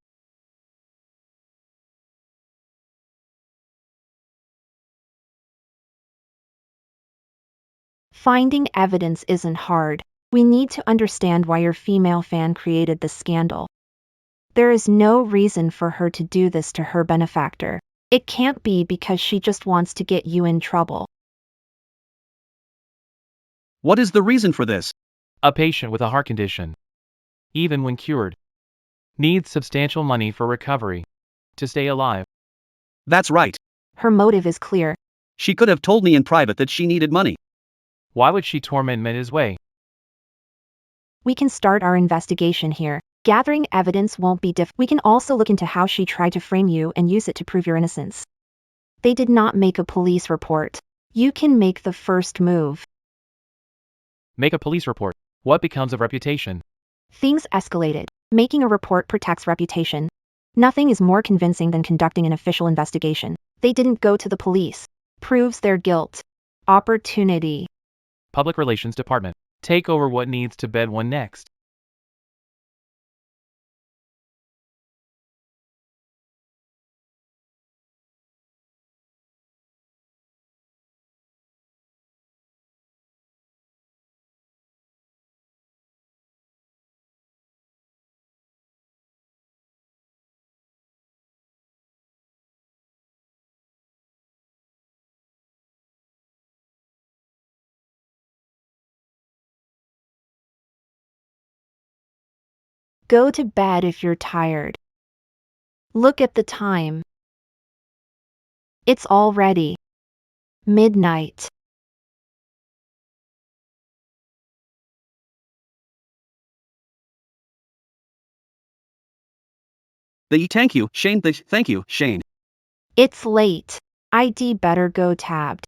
Finding evidence isn't hard. We need to understand why your female fan created the scandal. There is no reason for her to do this to her benefactor. It can't be because she just wants to get you in trouble. What is the reason for this? A patient with a heart condition, even when cured, needs substantial money for recovery to stay alive. That's right. Her motive is clear. She could have told me in private that she needed money. Why would she torment me his way? We can start our investigation here. Gathering evidence won't be difficult. We can also look into how she tried to frame you and use it to prove your innocence. They did not make a police report. You can make the first move. Make a police report. What becomes of reputation? Things escalated. Making a report protects reputation. Nothing is more convincing than conducting an official investigation. They didn't go to the police. Proves their guilt. Opportunity. Public Relations Department. Take over what needs to bed one next. Go to bed if you're tired. Look at the time. It's already midnight. Thank you, Shane. Thank you, Shane. It's late. ID better go tabbed.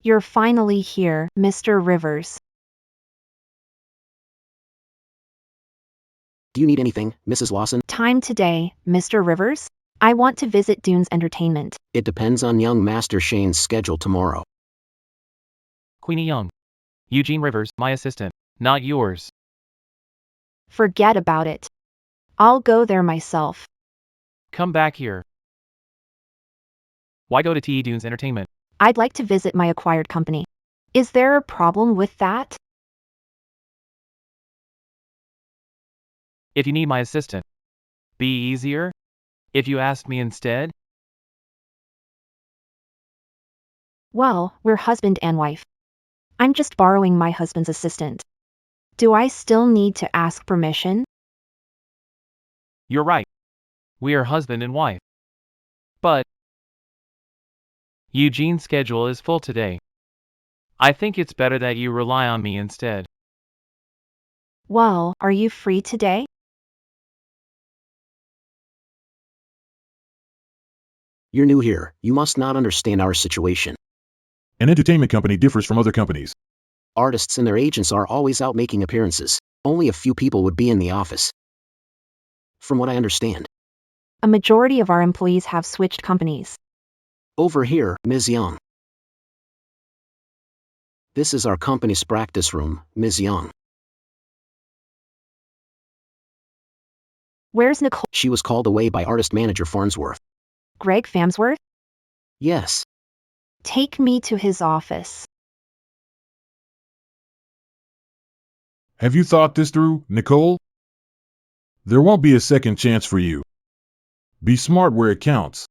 You're finally here, Mr. Rivers. Do you need anything, Mrs. Lawson? Time today, Mr. Rivers? I want to visit Dunes Entertainment. It depends on young Master Shane's schedule tomorrow. Queenie Young. Eugene Rivers, my assistant, not yours. Forget about it. I'll go there myself. Come back here. Why go to TE Dunes Entertainment? I'd like to visit my acquired company. Is there a problem with that? If you need my assistant, be easier if you asked me instead. Well, we're husband and wife. I'm just borrowing my husband's assistant. Do I still need to ask permission? You're right. We are husband and wife. But Eugene's schedule is full today. I think it's better that you rely on me instead. Well, are you free today? You're new here. You must not understand our situation. An entertainment company differs from other companies. Artists and their agents are always out making appearances. Only a few people would be in the office. From what I understand. A majority of our employees have switched companies. Over here, Ms. Young. This is our company's practice room, Ms. Young. Where's Nicole? She was called away by artist manager Farnsworth. Greg Famsworth? Yes. Take me to his office. Have you thought this through, Nicole? There won't be a second chance for you. Be smart where it counts.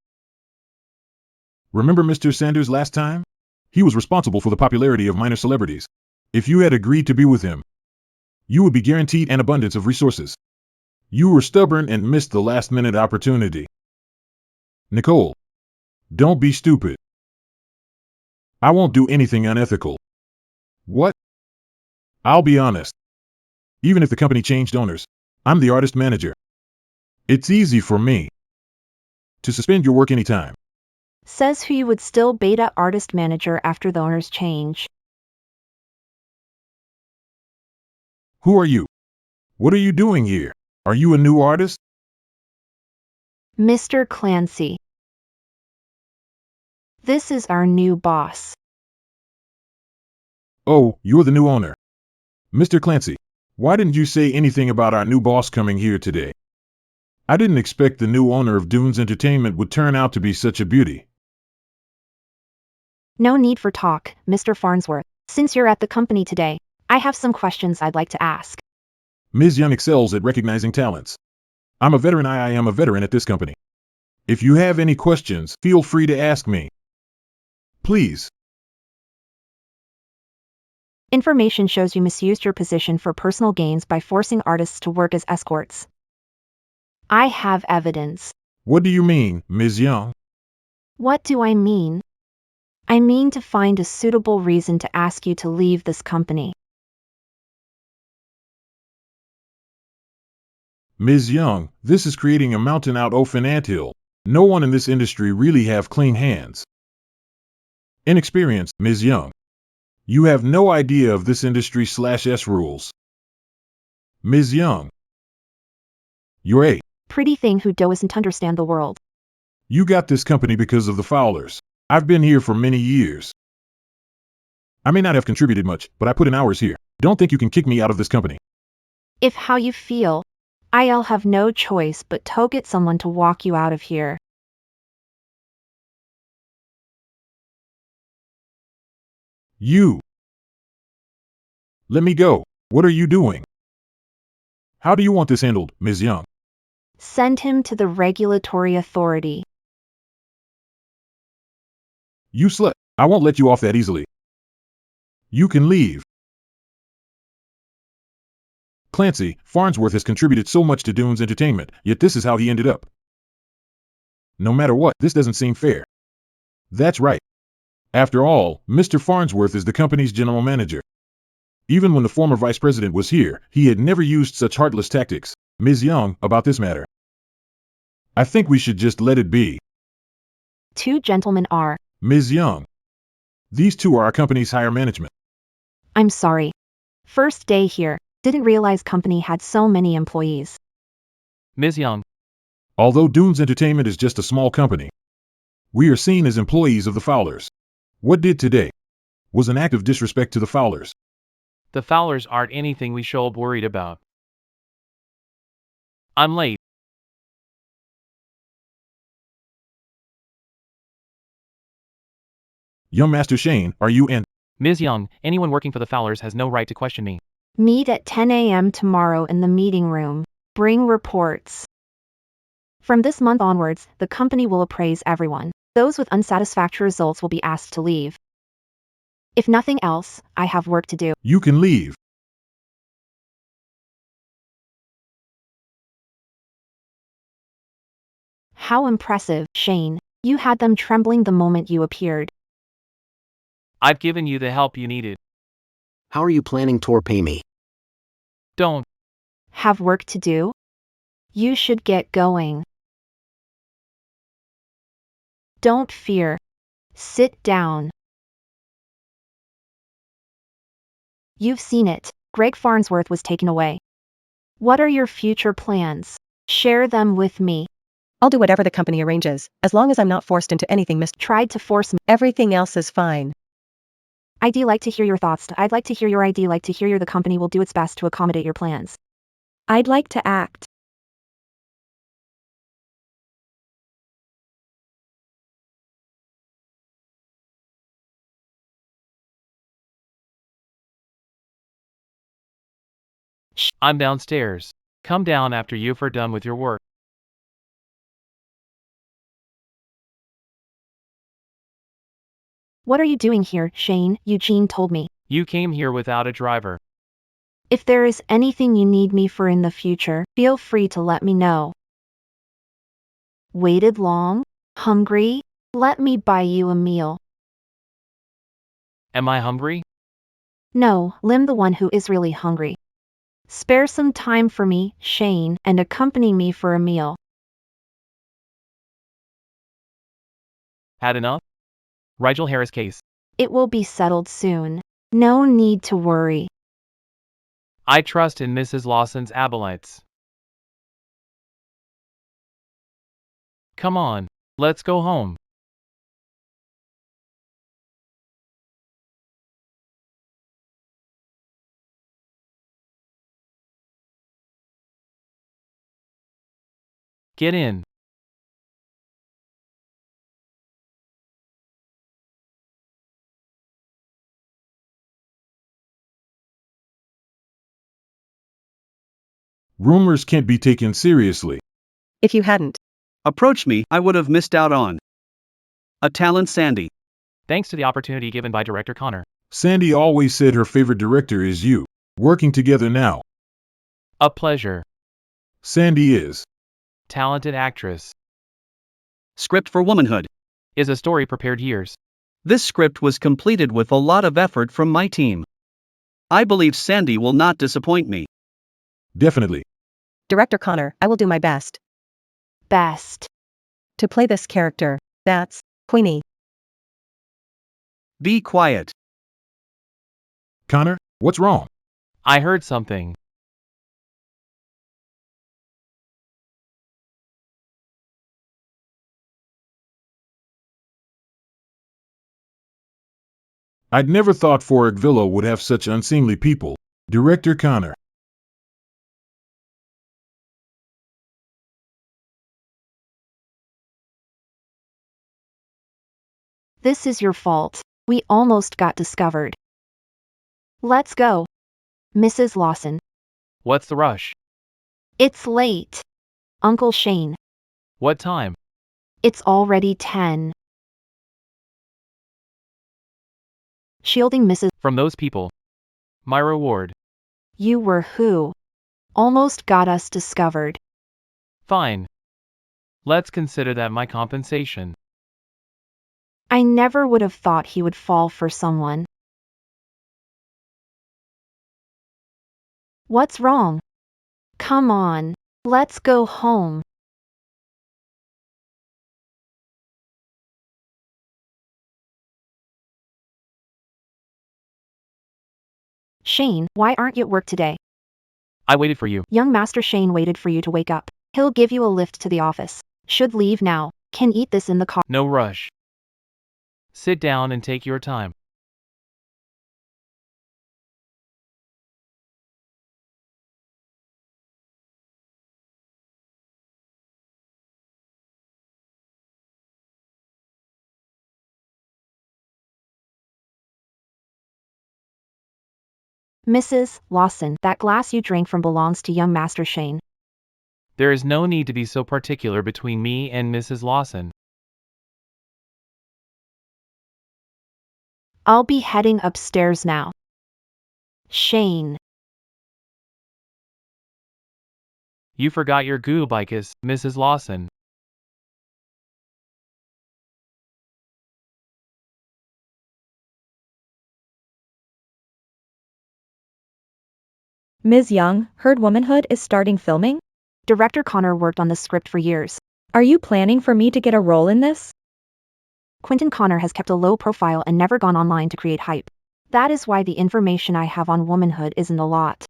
Remember Mr. Sanders last time? He was responsible for the popularity of minor celebrities. If you had agreed to be with him, you would be guaranteed an abundance of resources. You were stubborn and missed the last-minute opportunity. Nicole, don't be stupid. I won't do anything unethical. What? I'll be honest. Even if the company changed owners, I'm the artist manager. It's easy for me to suspend your work anytime. Says who you would still beta artist manager after the owners change. Who are you? What are you doing here? Are you a new artist? Mr. Clancy. This is our new boss. Oh, you're the new owner. Mr. Clancy, why didn't you say anything about our new boss coming here today? I didn't expect the new owner of Dunes Entertainment would turn out to be such a beauty. No need for talk, Mr. Farnsworth. Since you're at the company today, I have some questions I'd like to ask. Ms. Young excels at recognizing talents. I'm a veteran. I am a veteran at this company. If you have any questions, feel free to ask me. Please. Information shows you misused your position for personal gains by forcing artists to work as escorts. I have evidence. What do you mean, Ms. Young? What do I mean? I mean to find a suitable reason to ask you to leave this company. Ms. Young, this is creating a mountain out of an anthill. No one in this industry really have clean hands. Inexperience, Ms. Young. You have no idea of this industry/S rules. Ms. Young. You're a Pretty thing who doesn't understand the world. You got this company because of the Fowlers. I've been here for many years. I may not have contributed much, but I put in hours here. Don't think you can kick me out of this company. If how you feel, I'll have no choice but to get someone to walk you out of here. You. Let me go. What are you doing? How do you want this handled, Ms. Young? Send him to the regulatory authority. You slut. I won't let you off that easily. You can leave. Clancy, Farnsworth has contributed so much to Dunes Entertainment, yet this is how he ended up. No matter what, this doesn't seem fair. That's right. After all, Mr. Farnsworth is the company's general manager. Even when the former vice president was here, he had never used such heartless tactics. Ms. Young, about this matter. I think we should just let it be. Two gentlemen are. Ms. Young. These two are our company's higher management. I'm sorry. First day here, didn't realize company had so many employees. Ms. Young, Although Dunes Entertainment is just a small company, we are seen as employees of the Fowlers. What did today was an act of disrespect to the Fowlers. the Fowlers aren't anything we should be worried about. I'm late. Young Master Shane, are you in? Ms. Young, anyone working for the Fowlers has no right to question me. Meet at 10 a.m. tomorrow in the meeting room. Bring reports. From this month onwards, the company will appraise everyone. Those with unsatisfactory results will be asked to leave. If nothing else, I have work to do. You can leave. How impressive, Shane. You had them trembling the moment you appeared. I've given you the help you needed. How are you planning to repay me? Don't. Have work to do? You should get going. Don't fear. Sit down. You've seen it. Greg Farnsworth was taken away. What are your future plans? Share them with me. I'll do whatever the company arranges, as long as I'm not forced into anything. Tried to force me. Everything else is fine. I'd like to hear your thoughts. I'd like to hear your idea. Like to hear the company will do its best to accommodate your plans. I'd like to act. I'm downstairs. Come down after you've done with your work. What are you doing here, Shane? Eugene told me. You came here without a driver. If there is anything you need me for in the future, feel free to let me know. Waited long? Hungry? Let me buy you a meal. Am I hungry? No, Lim the one who is really hungry. Spare some time for me, Shane, and accompany me for a meal. Had enough? Rigel Harris case. It will be settled soon. No need to worry. I trust in Mrs. Lawson's abilities. Come on, let's go home. Get in. Rumors can't be taken seriously. If you hadn't. Approached me, I would have missed out on a talent Sandy. Thanks to the opportunity given by Director Connor. Sandy always said her favorite director is you. Working together now. A pleasure. Sandy is. Talented actress. Script for Womanhood. Is a story prepared years. This script was completed with a lot of effort from my team. I believe Sandy will not disappoint me. Definitely. Director Connor, I will do my best Best. to play this character. That's Queenie. Be quiet. Connor, what's wrong? I heard something. I'd never thought Forrickville would have such unseemly people. Director Connor. This is your fault. We almost got discovered. Let's go. Mrs. Lawson. What's the rush? It's late. Uncle Shane. What time? It's already 10. Shielding Mrs. From those people. My reward. You were who? Almost got us discovered. Fine. Let's consider that my compensation. I never would have thought he would fall for someone. What's wrong? Come on, let's go home. Shane, why aren't you at work today? I waited for you. Young Master Shane waited for you to wake up. He'll give you a lift to the office. Should leave now. Can eat this in the car. No rush. Sit down and take your time. Mrs. Lawson, that glass you drank from belongs to young Master Shane. There is no need to be so particular between me and Mrs. Lawson. I'll be heading upstairs now. Shane. You forgot your goobicus, Mrs. Lawson. Ms. Young, heard Womanhood is starting filming? Director Connor worked on this script for years. Are you planning for me to get a role in this? Quentin Connor has kept a low profile and never gone online to create hype. That is why the information I have on womanhood isn't a lot.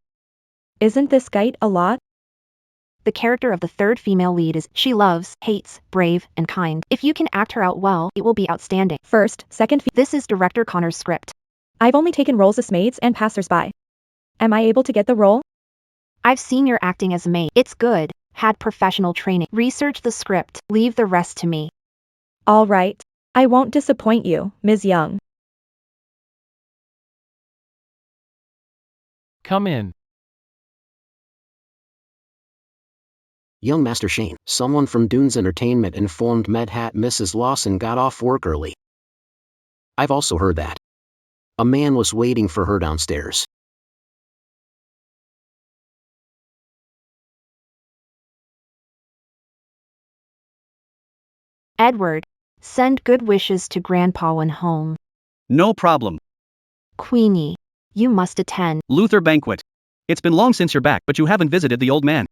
Isn't this guide a lot? The character of the third female lead is she loves, hates, brave, and kind. If you can act her out well, it will be outstanding. First, second, This is Director Connor's script. I've only taken roles as maids and passersby. Am I able to get the role? I've seen your acting as a maid. It's good. Had professional training. Research the script. Leave the rest to me. All right. I won't disappoint you, Ms. Young. Come in. Young Master Shane, someone from Dunes Entertainment informed Medhat Mrs. Lawson got off work early. I've also heard that. A man was waiting for her downstairs. Edward, send good wishes to Grandpa when home. No problem. Queenie, you must attend. Luther banquet. It's been long since you're back, but you haven't visited the old man.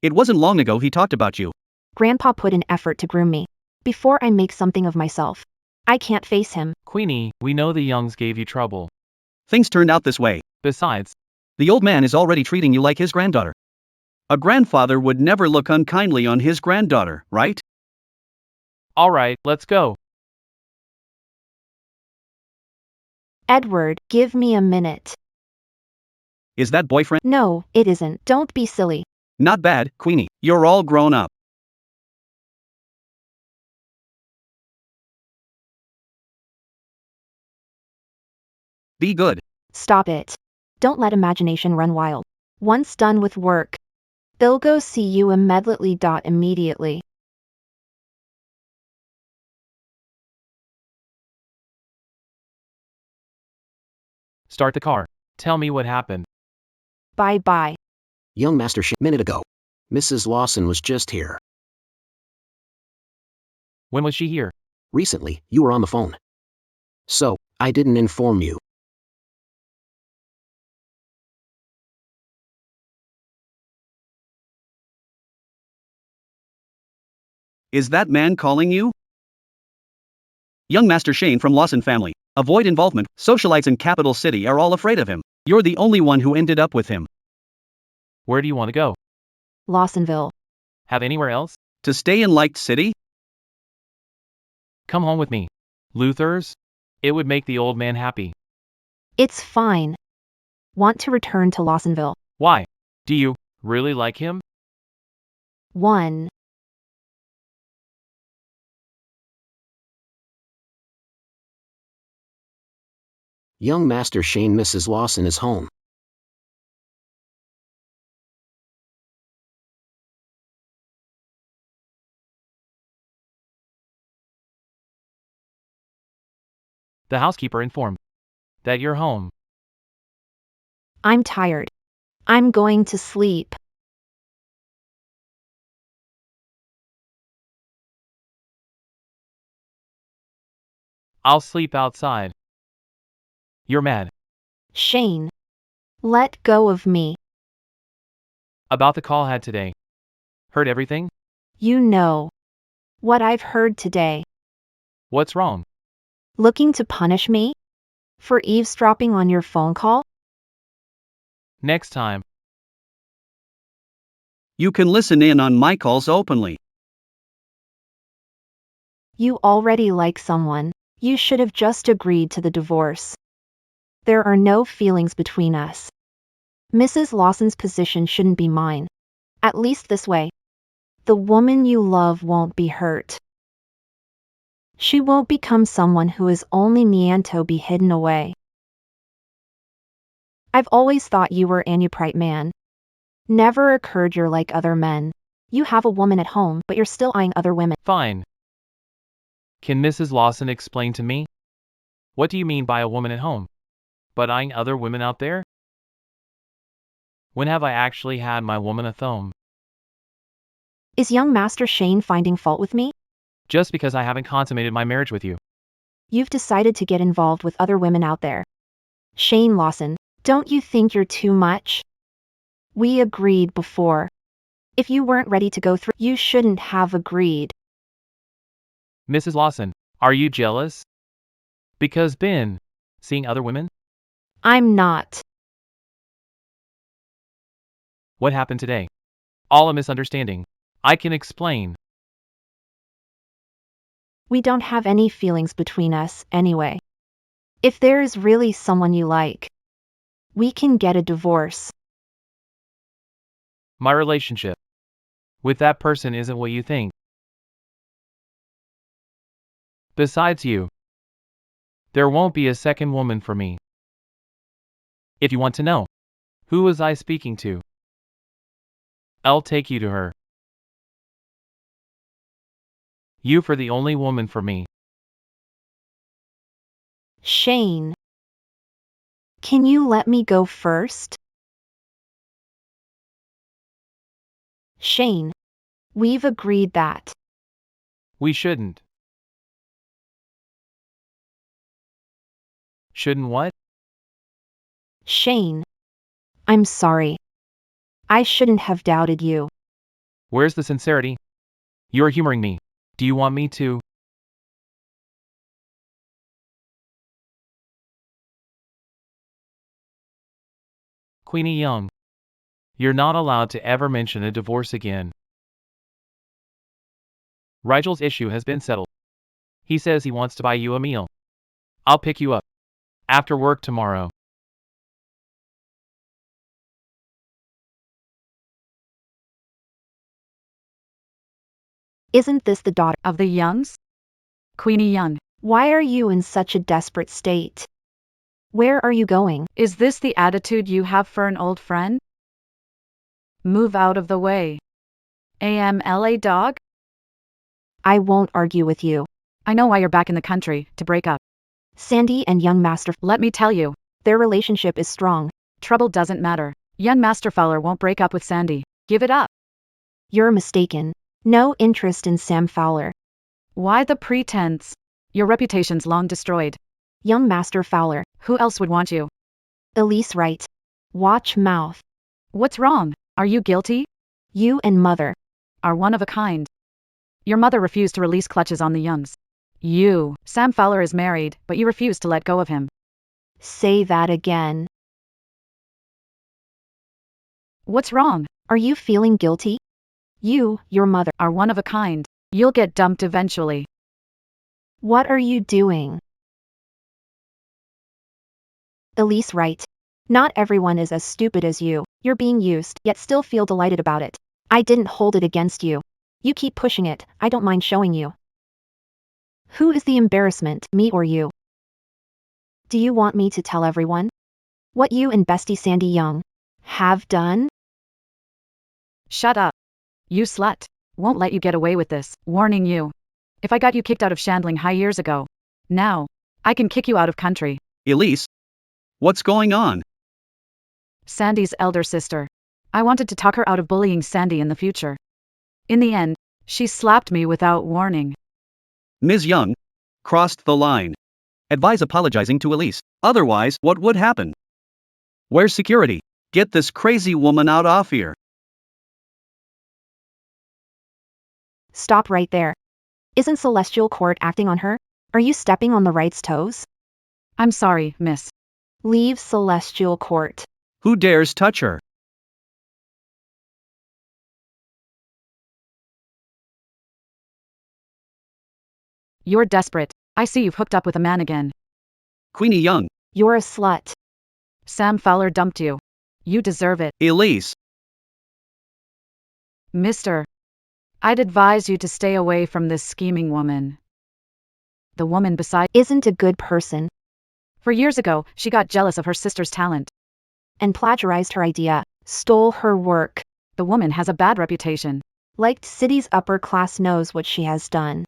It wasn't long ago he talked about you. Grandpa put in effort to groom me. before I make something of myself. I can't face him. Queenie, we know the Youngs gave you trouble. Things turned out this way. Besides, The old man is already treating you like his granddaughter. A grandfather would never look unkindly on his granddaughter, right? alright, let's go. Edward, give me a minute. Is that boyfriend? No, it isn't. Don't be silly. Not bad, Queenie. You're all grown up. Be good. Stop it. Don't let imagination run wild. Once done with work, they'll go see you immediately. Start the car. Tell me what happened. Bye-bye. Young Master Shane, minute ago. Mrs. Lawson was just here. When was she here? Recently, you were on the phone. So, I didn't inform you. Is that man calling you? Young Master Shane from Lawson family. Avoid involvement. Socialites in capital city are all afraid of him. You're the only one who ended up with him. Where do you want to go? Lawsonville. Have anywhere else? To stay in Liked City? Come home with me. Luther's? It would make the old man happy. It's fine. Want to return to Lawsonville. Why? Do you really like him? 1. Young Master Shane, Mrs. Lawson is home. The housekeeper informed that you're home. I'm tired. I'm going to sleep. I'll sleep outside. You're mad. Shane. Let go of me. About the call had today. Heard everything? You know what I've heard today. What's wrong? Looking to punish me? For eavesdropping on your phone call? Next time. You can listen in on my calls openly. You already like someone. You should have just agreed to the divorce. There are no feelings between us. Mrs. Lawson's position shouldn't be mine. At least this way. The woman you love won't be hurt. She won't become someone who is only meant to be hidden away. I've always thought you were an upright man. Never occurred you're like other men. You have a woman at home, but you're still eyeing other women. Fine. Can Mrs. Lawson explain to me? What do you mean by a woman at home? But eyeing other women out there? When have I actually had my woman at home? Is young Master Shane finding fault with me? Just because I haven't consummated my marriage with you. You've decided to get involved with other women out there. Shane Lawson, don't you think you're too much? We agreed before. If you weren't ready to go through, you shouldn't have agreed. Mrs. Lawson, are you jealous? Because been seeing other women? I'm not. What happened today? All a misunderstanding. I can explain. We don't have any feelings between us, anyway. If there is really someone you like, we can get a divorce. My relationship with that person isn't what you think. Besides you, there won't be a second woman for me. If you want to know, who was I speaking to? I'll take you to her. You for the only woman for me. Shane. Can you let me go first? Shane. We've agreed that. We shouldn't. Shouldn't what? Shane. I'm sorry. I shouldn't have doubted you. Where's the sincerity? You're humoring me. Do you want me to? Queenie Young. You're not allowed to ever mention a divorce again. Rigel's issue has been settled. He says he wants to buy you a meal. I'll pick you up after work tomorrow. Isn't this the daughter? Of the Youngs? Queenie Young. Why are you in such a desperate state? Where are you going? Is this the attitude you have for an old friend? Move out of the way. AMLA dog? I won't argue with you. I know why you're back in the country, to break up. Sandy and young Master, Let me tell you, their relationship is strong. trouble doesn't matter. Young Master Fowler won't break up with Sandy. Give it up. You're mistaken. No interest in Sam Fowler. Why the pretense? Your reputation's long destroyed. Young Master Fowler. Who else would want you? Elise Wright. Watch mouth. What's wrong? Are you guilty? You and Mother are one of a kind. Your mother refused to release clutches on the Youngs. Sam Fowler is married, but you refuse to let go of him. Say that again. What's wrong? Are you feeling guilty? You, your mother, are one of a kind. You'll get dumped eventually. What are you doing? Elise Wright. Not everyone is as stupid as you. You're being used, yet still feel delighted about it. I didn't hold it against you. You keep pushing it, I don't mind showing you. Who is the embarrassment, me or you? Do you want me to tell everyone? What you and Bestie Sandy Young have done? Shut up. You slut. Won't let you get away with this. Warning you. If I got you kicked out of Shandling High years ago, now, I can kick you out of country. Elise? What's going on? Sandy's elder sister. I wanted to talk her out of bullying Sandy in the future. In the end, she slapped me without warning. Ms. Young crossed the line. Advise apologizing to Elise. Otherwise, what would happen? Where's security? Get this crazy woman out of here. Stop right there. Isn't Celestial Court acting on her? Are you stepping on the right's toes? I'm sorry, miss. Leave Celestial Court. Who dares touch her? You're desperate. I see you've hooked up with a man again. Queenie Young. You're a slut. Sam Fowler dumped you. You deserve it. Elise. Mister. I'd advise you to stay away from this scheming woman. The woman beside isn't a good person. For years ago, she got jealous of her sister's talent. And plagiarized her idea, stole her work. The woman has a bad reputation. Liked city's upper class knows what she has done.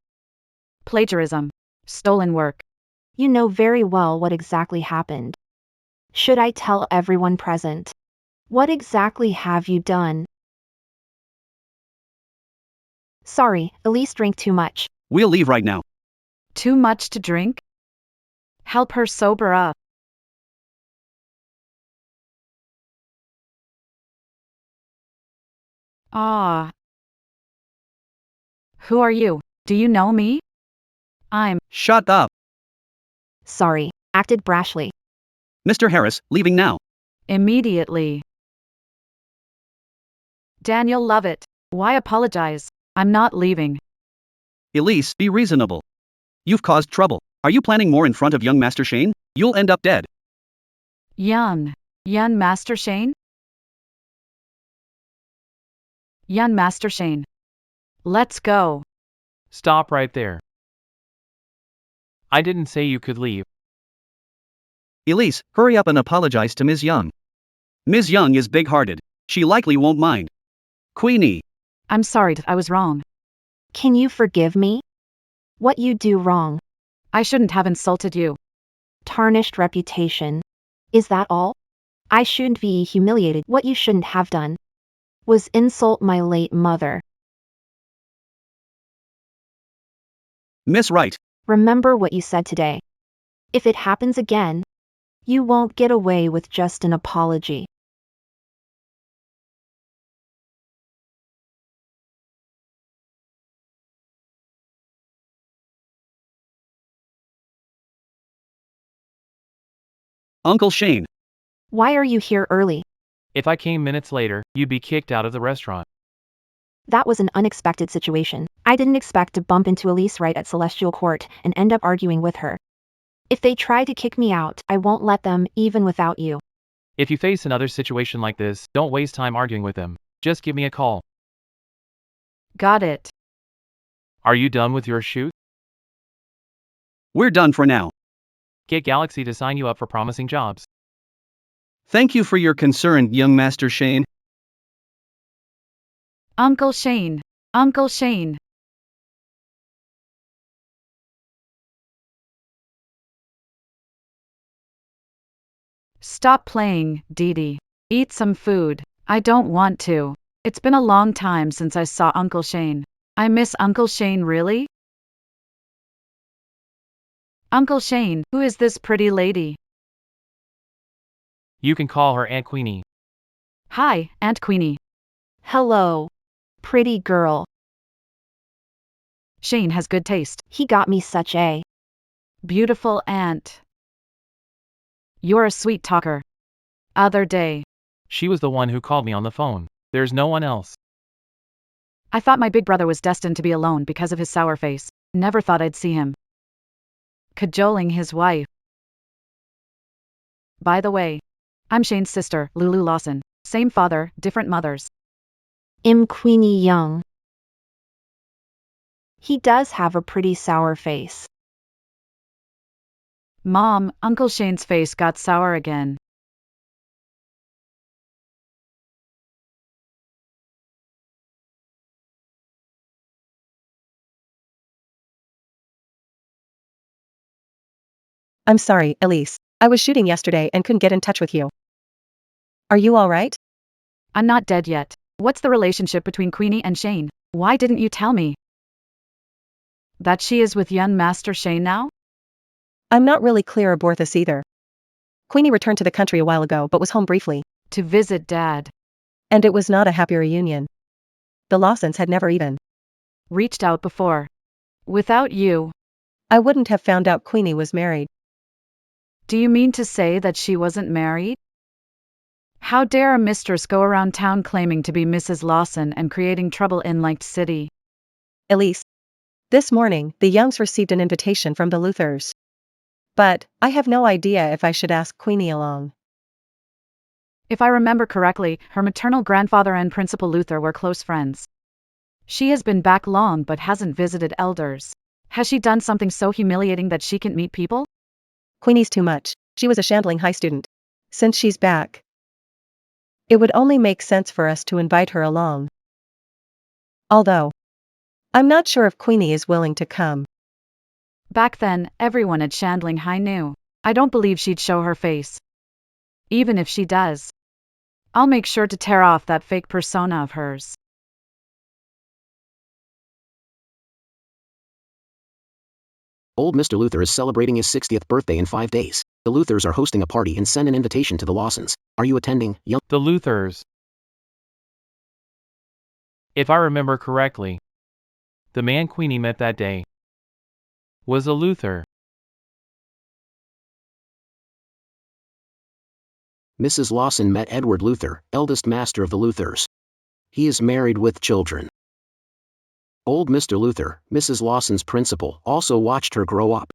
Plagiarism. Stolen work. You know very well what exactly happened. Should I tell everyone present? What exactly have you done? Sorry, Elise drank too much. We'll leave right now. Too much to drink? Help her sober up. Ah. Who are you? Do you know me? I'm. Shut up. Sorry, acted brashly. Mr. Harris, leaving now. Immediately. Daniel Lovett. Why apologize? I'm not leaving. Elise, be reasonable. You've caused trouble. Are you planning more in front of young Master Shane? You'll end up dead. Young Master Shane? Young Master Shane. Let's go. Stop right there. I didn't say you could leave. Elise, hurry up and apologize to Ms. Young. Ms. Young is big-hearted. She likely won't mind. Queenie. I'm sorry, I was wrong. Can you forgive me? What you do wrong? I shouldn't have insulted you. Tarnished reputation. Is that all? I shouldn't be humiliated. What you shouldn't have done was insult my late mother. Miss Wright. Remember what you said today. If it happens again, you won't get away with just an apology. Uncle Shane. Why are you here early? If I came minutes later, you'd be kicked out of the restaurant. That was an unexpected situation. I didn't expect to bump into Elise right at Celestial Court and end up arguing with her. If they try to kick me out, I won't let them, even without you. If you face another situation like this, don't waste time arguing with them. Just give me a call. Got it. Are you done with your shoot? We're done for now. Get Galaxy to sign you up for promising jobs. Thank you for your concern, young Master Shane. Uncle Shane. Uncle Shane. Stop playing, Dee Dee. Eat some food. I don't want to. It's been a long time since I saw Uncle Shane. I miss Uncle Shane really? Uncle Shane, who is this pretty lady? You can call her Aunt Queenie. Hi, Aunt Queenie. Hello. Pretty girl. Shane has good taste. He got me such a Beautiful aunt. You're a sweet talker. Other day, She was the one who called me on the phone. There's no one else. I thought my big brother was destined to be alone because of his sour face. Never thought I'd see him cajoling his wife. By the way, I'm Shane's sister, Lulu Lawson. Same father, different mothers. Queenie Young. He does have a pretty sour face. Mom, Uncle Shane's face got sour again. I'm sorry, Elise. I was shooting yesterday and couldn't get in touch with you. Are you alright? I'm not dead yet. What's the relationship between Queenie and Shane? Why didn't you tell me that she is with young Master Shane now? I'm not really clear about this either. Queenie returned to the country a while ago but was home briefly. To visit Dad. And it was not a happy reunion. The Lawsons had never even Reached out before. Without you. I wouldn't have found out Queenie was married. Do you mean to say that she wasn't married? How dare a mistress go around town claiming to be Mrs. Lawson and creating trouble in Light City? Elise. This morning, the Youngs received an invitation from the Luthers. But, I have no idea if I should ask Queenie along. If I remember correctly, her maternal grandfather and Principal Luther were close friends. She has been back long but hasn't visited elders. Has she done something so humiliating that she can't meet people? Queenie's too much. She was a Shandling High student. Since she's back, it would only make sense for us to invite her along. Although, I'm not sure if Queenie is willing to come. Back then, everyone at Shandling High knew. I don't believe she'd show her face. Even if she does, I'll make sure to tear off that fake persona of hers. Old Mr. Luther is celebrating his 60th birthday in 5 days. The Luthers are hosting a party and send an invitation to the Lawsons. Are you attending, young? The Luthers. If I remember correctly, the man Queenie met that day was a Luther. Mrs. Lawson met Edward Luther, eldest master of the Luthers. He is married with children. Old Mr. Luther, Mrs. Lawson's principal, also watched her grow up.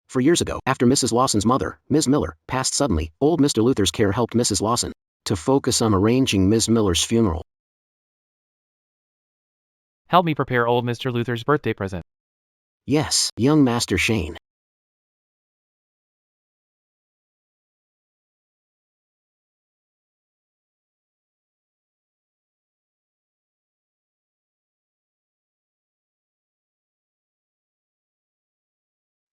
For years ago, after Mrs. Lawson's mother, Ms. Miller, passed suddenly, old Mr. Luther's care helped Mrs. Lawson to focus on arranging Ms. Miller's funeral. Help me prepare old Mr. Luther's birthday present. Yes, young Master Shane.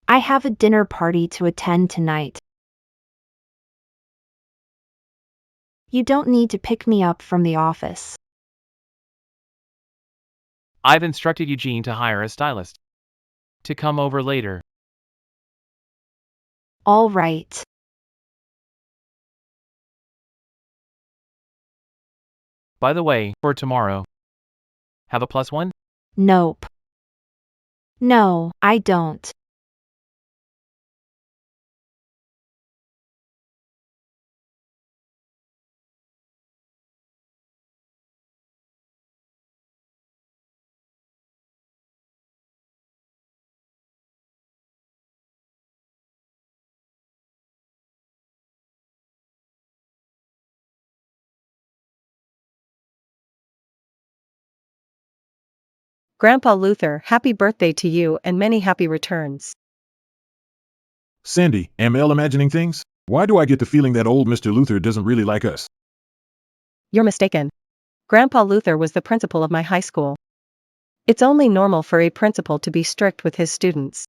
I have a dinner party to attend tonight. You don't need to pick me up from the office. I've instructed Eugene to hire a stylist to come over later. All right. By the way, for tomorrow, have a +1? Nope. No, I don't. Grandpa Luther, happy birthday to you and many happy returns. Sandy, am I imagining things? Why do I get the feeling that old Mr. Luther doesn't really like us? You're mistaken. Grandpa Luther was the principal of my high school. It's only normal for a principal to be strict with his students.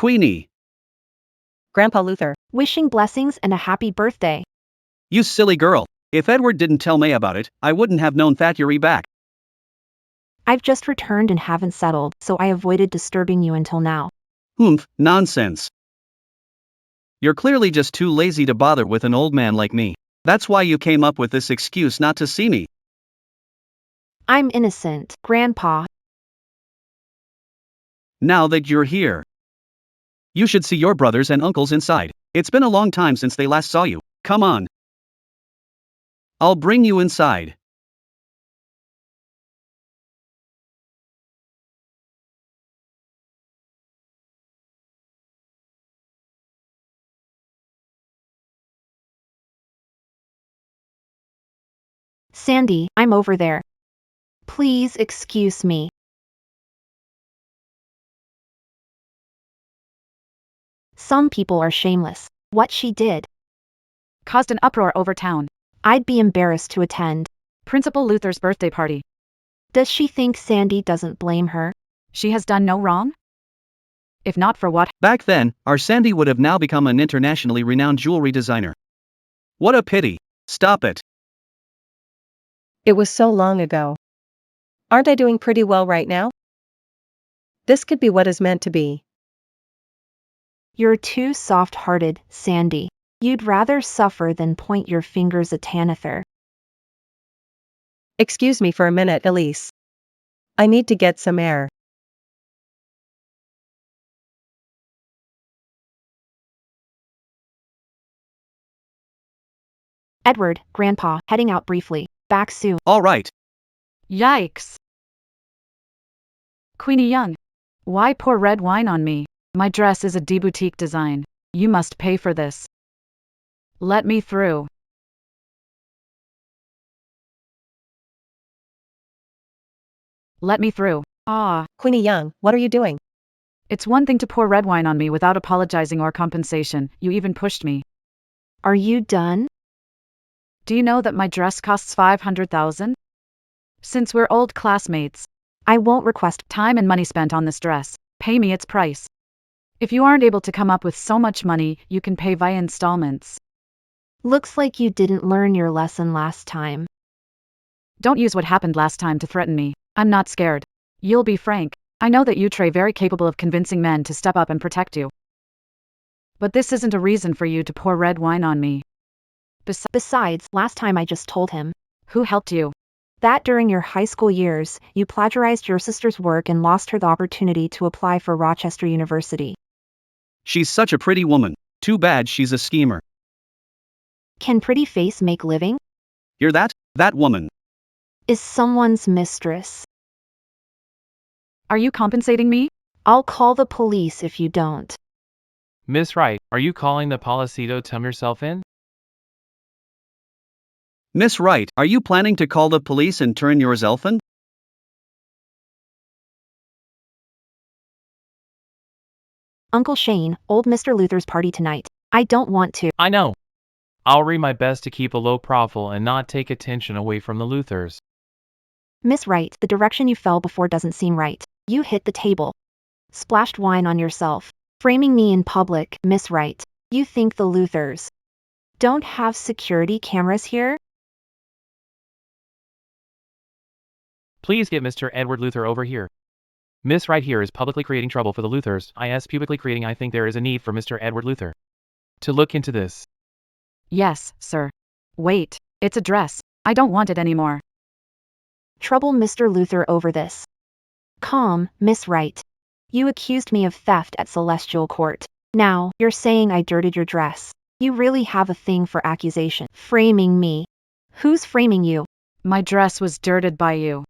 Queenie, Grandpa Luther, Wishing blessings and a happy birthday. you silly girl. If Edward didn't tell May about it, I wouldn't have known that you're back. I've just returned and haven't settled, so I avoided disturbing you until now. Nonsense. You're clearly just too lazy to bother with an old man like me. That's why you came up with this excuse not to see me. I'm innocent, Grandpa. Now that you're here, you should see your brothers and uncles inside. It's been a long time since they last saw you. Come on. I'll bring you inside. Sandy, I'm over there. Please excuse me. Some people are shameless. What she did, Caused an uproar over town. I'd be embarrassed to attend. Principal Luther's birthday party. Does she think Sandy doesn't blame her? She has done no wrong? If not for what? Back then, our Sandy would have now become an internationally renowned jewelry designer. What a pity. Stop it. it was so long ago. Aren't I doing pretty well right now? This could be what is meant to be. You're too soft-hearted, Sandy. You'd rather suffer than point your fingers at Tanither. Excuse me for a minute, Elise. I need to get some air. Edward, Grandpa, heading out briefly. Back soon. All right. Yikes. Queenie Young. Why pour red wine on me? My dress is a boutique design. You must pay for this. Let me through. Let me through. Ah. Queenie Young, what are you doing? It's one thing to pour red wine on me without apologizing or compensation. You even pushed me. Are you done? Do you know that my dress costs $500,000? Since we're old classmates, I won't request. time and money spent on this dress. Pay me its price. If you aren't able to come up with so much money, you can pay via installments. Looks like you didn't learn your lesson last time. Don't use what happened last time to threaten me. I'm not scared. You'll be frank. I know that you Trey very capable of convincing men to step up and protect you. But this isn't a reason for you to pour red wine on me. Besides, last time I just told him Who helped you? that during your high school years, you plagiarized your sister's work and lost her the opportunity to apply for Rochester University. She's such a pretty woman. Too bad she's a schemer. Can pretty face make living? Hear that? That woman. Is someone's mistress. Are you compensating me? I'll call the police if you don't. Miss Wright, are you calling the police to turn yourself in? Miss Wright, are you planning to call the police and turn yourself in? Uncle Shane, old Mr. Luther's party tonight. I don't want to. I know. I'll read my best to keep a low profile and not take attention away from the Luthers. Miss Wright, the direction you fell before doesn't seem right. You hit the table. Splashed wine on yourself. Framing me in public, Miss Wright. You think the Luthers don't have security cameras here? Please get Mr. Edward Luther over here. Miss Wright here is publicly creating trouble for the Luthers. Publicly creating. I think there is a need for Mr. Edward Luther to look into this. Yes, sir. Wait, it's a dress. I don't want it anymore. Trouble Mr. Luther over this. Calm, Miss Wright. You accused me of theft at Celestial Court. Now, you're saying I dirted your dress. You really have a thing for accusation. Framing me. Who's framing you? My dress was dirted by you.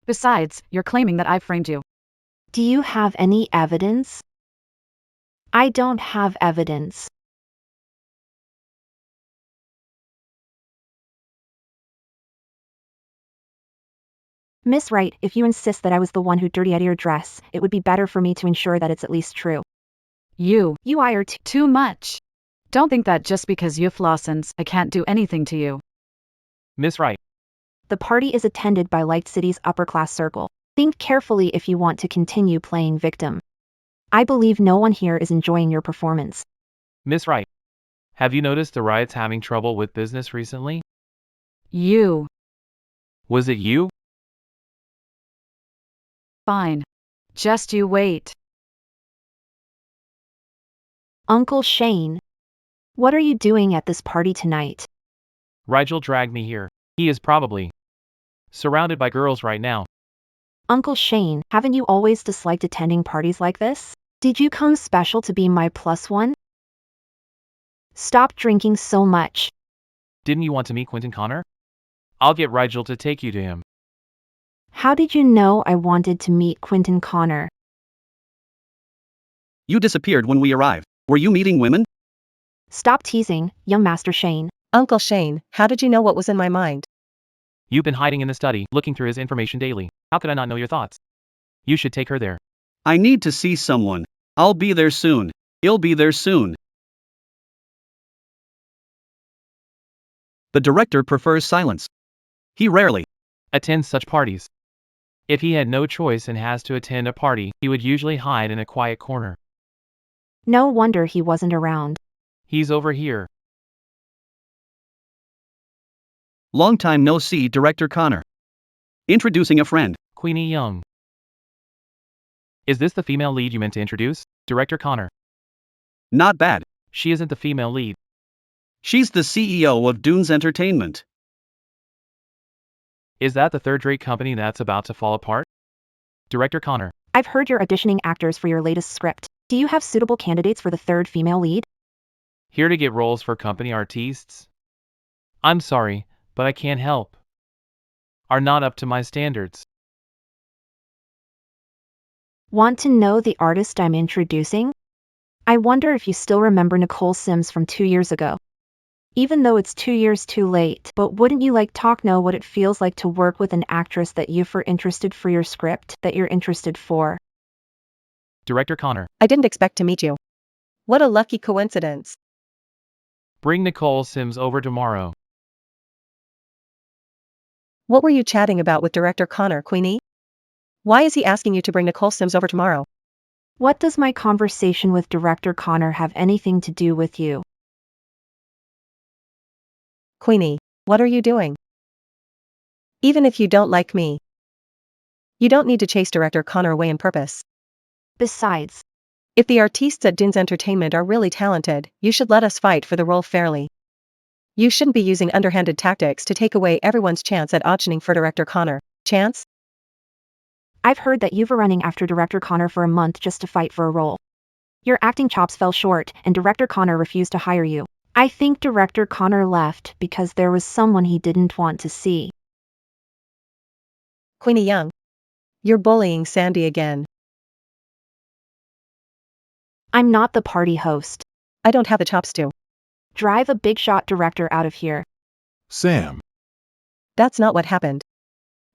Besides, you're claiming that I framed you. Do you have any evidence? I don't have evidence. Miss Wright, if you insist that I was the one who dirtied your dress, it would be better for me to ensure that it's at least true. You are too much. Don't think that just because you've Lawsons, I can't do anything to you. Miss Wright. The party is attended by Light City's upper-class circle. Think carefully if you want to continue playing victim. I believe no one here is enjoying your performance. Miss Wright. Have you noticed the riots having trouble with business recently? You. Was it you? Fine. Just you wait. Uncle Shane. What are you doing at this party tonight? Rigel dragged me here. He is probably surrounded by girls right now. Uncle Shane, haven't you always disliked attending parties like this? Did you come special to be my plus one? Stop drinking so much. Didn't you want to meet Quentin Connor? I'll get Rigel to take you to him. How did you know I wanted to meet Quentin Connor? You disappeared when we arrived. Were you meeting women? Stop teasing, young Master Shane. Uncle Shane, how did you know what was in my mind? You've been hiding in the study, looking through his information daily. How could I not know your thoughts? You should take her there. I need to see someone. I'll be there soon. He'll be there soon. The director prefers silence. He rarely attends such parties. If he had no choice and has to attend a party, he would usually hide in a quiet corner. No wonder he wasn't around. He's over here. Long time no see, Director Connor. Introducing a friend. Queenie Young. Is this the female lead you meant to introduce, Director Connor? Not bad. She isn't the female lead. She's the CEO of Dunes Entertainment. Is that the third-rate company that's about to fall apart? Director Connor. I've heard you're auditioning actors for your latest script. Do you have suitable candidates for the third female lead? Here to get roles for company artistes? I'm sorry, but I can't help. Are not up to my standards. Want to know the artist I'm introducing? I wonder if you still remember Nicole Sims from 2 years ago. Even though it's 2 years too late, but wouldn't you like to know what it feels like to work with an actress that you're interested for your script that you're interested for? Director Connor. I didn't expect to meet you. What a lucky coincidence. Bring Nicole Sims over tomorrow. What were you chatting about with Director Connor, Queenie? Why is he asking you to bring Nicole Sims over tomorrow? What does my conversation with Director Connor have anything to do with you? Queenie, what are you doing? Even if you don't like me, you don't need to chase Director Connor away on purpose. Besides, if the artists at Dunes Entertainment are really talented, you should let us fight for the role fairly. You shouldn't be using underhanded tactics to take away everyone's chance at auditioning for Director Connor. Chance? I've heard that you've been running after Director Connor for a month just to fight for a role. Your acting chops fell short, and Director Connor refused to hire you. I think Director Connor left because there was someone he didn't want to see. Queenie Young. You're bullying Sandy again. I'm not the party host. I don't have the chops to. Drive a big shot director out of here. Sam. That's not what happened.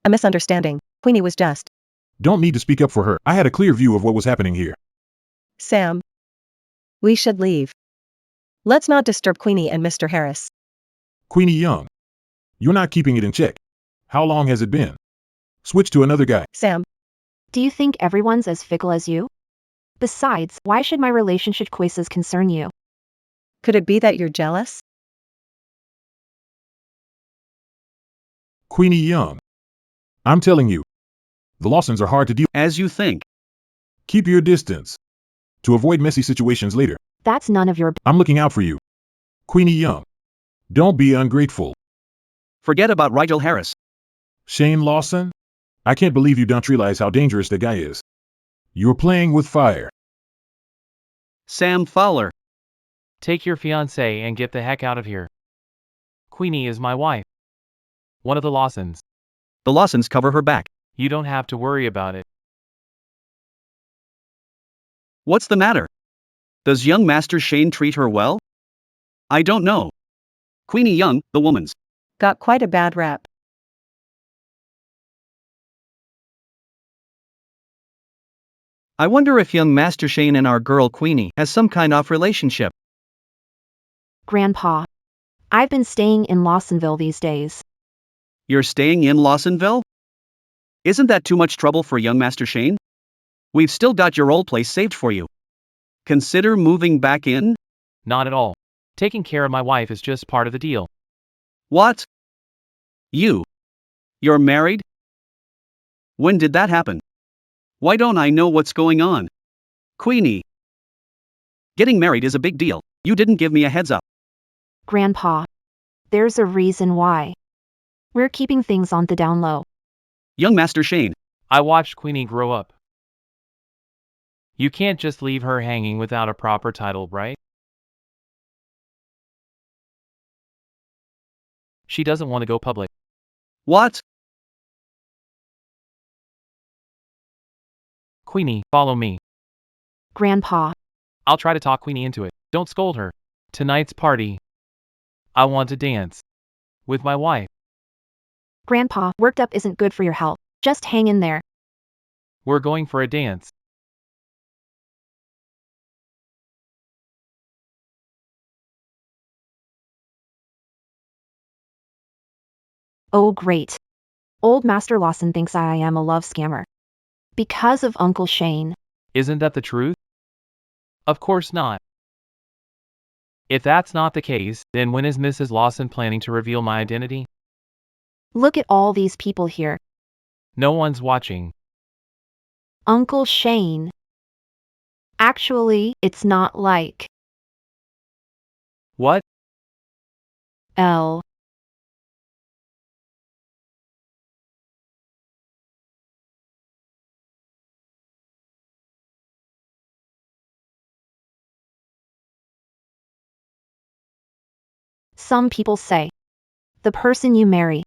A misunderstanding. Queenie was just. Don't need to speak up for her. I had a clear view of what was happening here. Sam. We should leave. Let's not disturb Queenie and Mr. Harris. Queenie Young. You're not keeping it in check. How long has it been? Switch to another guy. Sam. Do you think everyone's as fickle as you? Besides, why should my relationship choices concern you? Could it be that you're jealous? Queenie Young. I'm telling you. The Lawsons are hard to deal. As you think. Keep your distance. To avoid messy situations later. That's none of your I'm looking out for you. Queenie Young. Don't be ungrateful. Forget about Rigel Harris. Shane Lawson? I can't believe you don't realize how dangerous that guy is. You're playing with fire. Sam Fowler. Take your fiancé and get the heck out of here. Queenie is my wife. One of the Lawsons. The Lawsons cover her back. You don't have to worry about it. What's the matter? Does young Master Shane treat her well? I don't know. Queenie Young, the woman's got quite a bad rep. I wonder if young Master Shane and our girl Queenie has some kind of relationship. Grandpa. I've been staying in Lawsonville these days. You're staying in Lawsonville? Isn't that too much trouble for young Master Shane? We've still got your old place saved for you. Consider moving back in? Not at all. Taking care of my wife is just part of the deal. What? You're married? When did that happen? Why don't I know what's going on? Queenie. Getting married is a big deal. You didn't give me a heads up. Grandpa. There's a reason why. We're keeping things on the down low. Young Master Shane. I watched Queenie grow up. You can't just leave her hanging without a proper title, right? She doesn't want to go public. What? Queenie, follow me. Grandpa. I'll try to talk Queenie into it. Don't scold her. Tonight's party. I want to dance. With my wife. Grandpa, worked up isn't good for your health. Just hang in there. We're going for a dance. Oh great. Old Master Lawson thinks I am a love scammer. Because of Uncle Shane. Isn't that the truth? Of course not. If that's not the case, then when is Mrs. Lawson planning to reveal my identity? Look at all these people here. No one's watching. Uncle Shane. Actually, it's not like What? L. Some people say the person you marry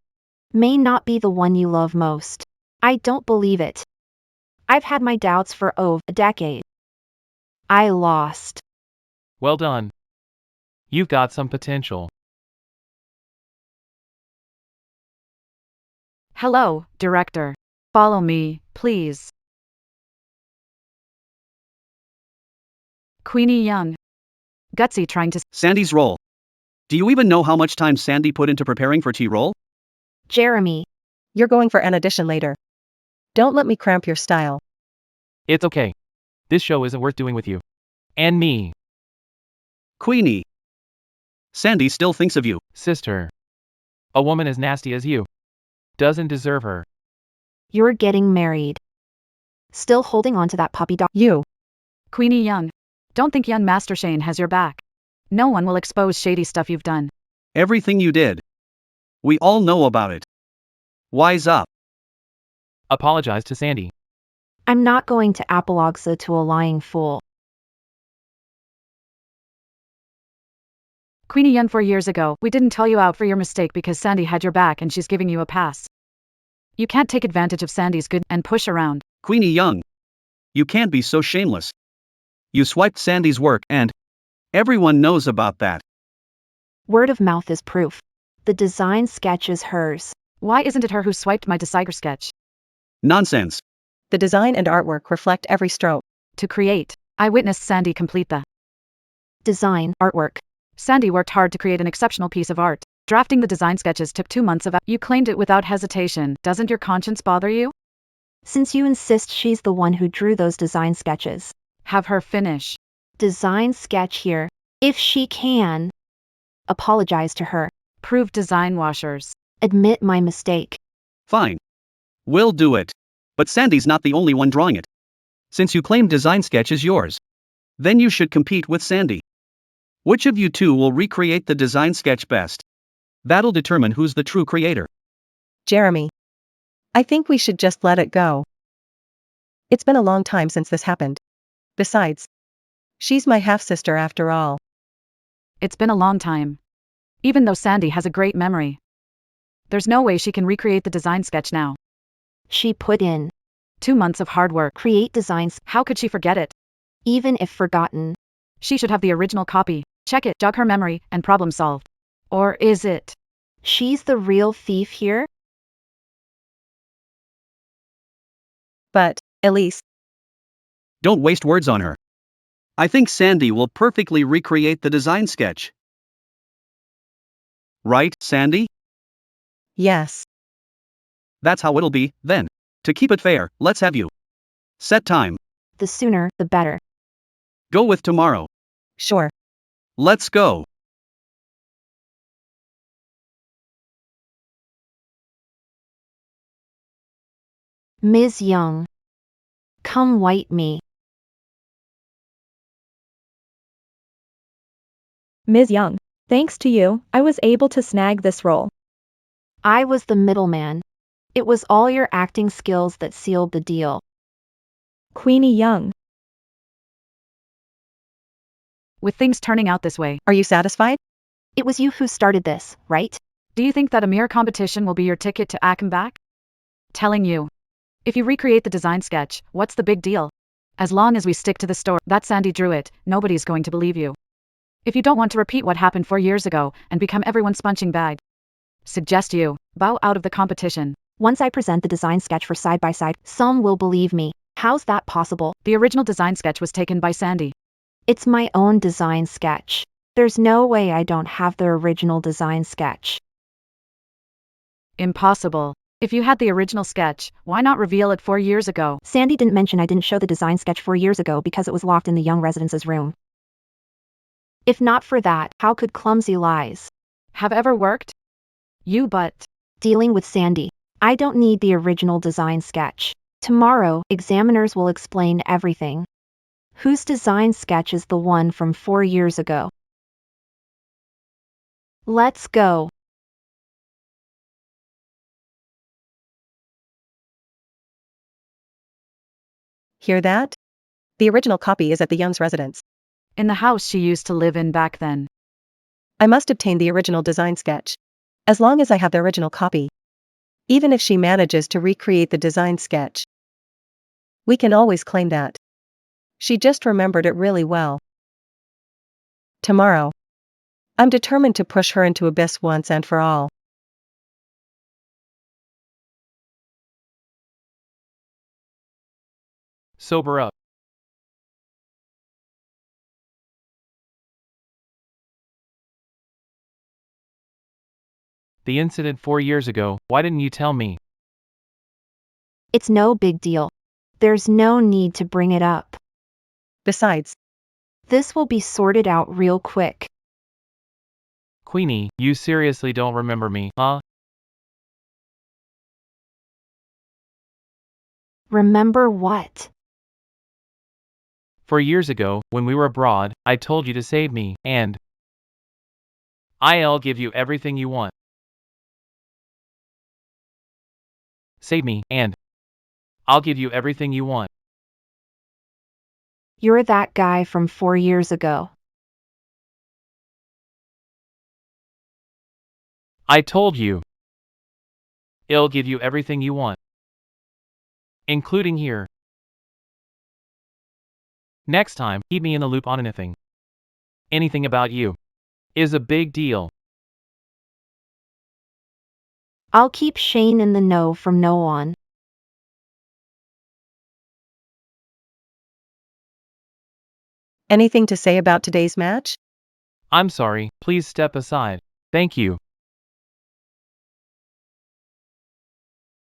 may not be the one you love most. I don't believe it. I've had my doubts for over a decade. I lost. Well done. You've got some potential. Hello, director. Follow me, please. Queenie Young. Gutsy trying to. Sandy's role. Do you even know how much time Sandy put into preparing for T-Roll? Jeremy. You're going for an audition later. Don't let me cramp your style. It's okay. This show isn't worth doing with you. And me. Queenie. Sandy still thinks of you. Sister. A woman as nasty as you doesn't deserve her. You're getting married. Still holding on to that puppy dog. You. Queenie Young. Don't think young Master Shane has your back. No one will expose shady stuff you've done. Everything you did. We all know about it. Wise up. Apologize to Sandy. I'm not going to apologize to a lying fool. Queenie Young, 4 years ago, we didn't tell you out for your mistake because Sandy had your back and she's giving you a pass. You can't take advantage of Sandy's good and push around. Queenie Young. You can't be so shameless. You swiped Sandy's work and everyone knows about that. Word of mouth is proof. The design sketch is hers. Why isn't it her who swiped my designer sketch? Nonsense. The design and artwork reflect every stroke. To create, I witnessed Sandy complete the Design, artwork. Sandy worked hard to create an exceptional piece of art. Drafting the design sketches took 2 months of. You claimed it without hesitation. Doesn't your conscience bother you? Since you insist she's the one who drew those design sketches. Have her finish. Design sketch here. If she can. Apologize to her. Prove design washers. Admit my mistake. Fine. We'll do it. But Sandy's not the only one drawing it. Since you claim design sketch is yours, then you should compete with Sandy. Which of you two will recreate the design sketch best? That'll determine who's the true creator. Jeremy. I think we should just let it go. It's been a long time since this happened. Besides, she's my half-sister after all. It's been a long time. Even though Sandy has a great memory, there's no way she can recreate the design sketch now. She put in 2 months of hard work. create designs, How could she forget it? even if forgotten. She should have the original copy. Check it, jog her memory, and problem solved. Or is it? She's the real thief here? But, Elise, Don't waste words on her. I think Sandy will perfectly recreate the design sketch. Right, Sandy? yes. That's how it'll be, then. To keep it fair, let's have you set time. The sooner, the better. Go with tomorrow. Sure. Let's go. Ms. Young. Come white me. Ms. Young. Thanks to you, I was able to snag this role. I was the middleman. It was all your acting skills that sealed the deal. Queenie Young. With things turning out this way, Are you satisfied? It was you who started this, right? do you think that a mere competition will be your ticket to Ackham back? Telling you. If you recreate the design sketch, what's the big deal? As long as we stick to the story that Sandy drew it, nobody's going to believe you. If you don't want to repeat what happened 4 years ago and become everyone's punching bag, suggest you bow out of the competition. Once I present the design sketch for side by side, some will believe me. How's that possible? The original design sketch was taken by Sandy. It's my own design sketch. There's no way I don't have the original design sketch. Impossible. If you had the original sketch, why not reveal it 4 years ago? Sandy didn't mention I didn't show the design sketch 4 years ago because it was locked in the young residents' room. If not for that, how could clumsy lies Have ever worked? You but. dealing with Sandy? I don't need the original design sketch. Tomorrow, examiners will explain everything. Whose design sketch is the one from 4 years ago? Let's go. Hear that? The original copy is at the Young's residence. In the house she used to live in back then. I must obtain the original design sketch. As long as I have the original copy. Even if she manages to recreate the design sketch, we can always claim that she just remembered it really well. Tomorrow, I'm determined to push her into abyss once and for all. Sober up. The incident 4 years ago, why didn't you tell me? It's no big deal. There's no need to bring it up. Besides, This will be sorted out real quick. Queenie, you seriously don't remember me, huh? Remember what? 4 years ago, when we were abroad, I told you to save me, and I'll give you everything you want. Save me, and I'll give you everything you want. You're that guy from 4 years ago. I told you. I'll give you everything you want. Including here. Next time, keep me in the loop on anything. Anything about you is a big deal. I'll keep Shane in the know from now on. anything to say about today's match? I'm sorry, please step aside. Thank you.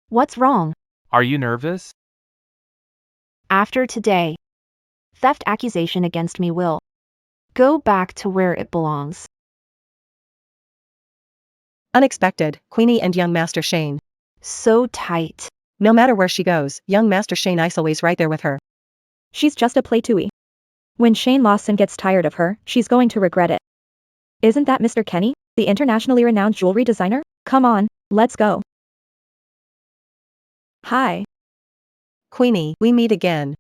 What's wrong? Are you nervous? After today, theft accusation against me will go back to where it belongs. Unexpected, Queenie and young Master Shane. So tight. No matter where she goes, young Master Shane is always right there with her. She's just a play tooie. When Shane Lawson gets tired of her, she's going to regret it. Isn't that Mr. Kenny, the internationally renowned jewelry designer? Come on, let's go. Hi. Queenie, we meet again.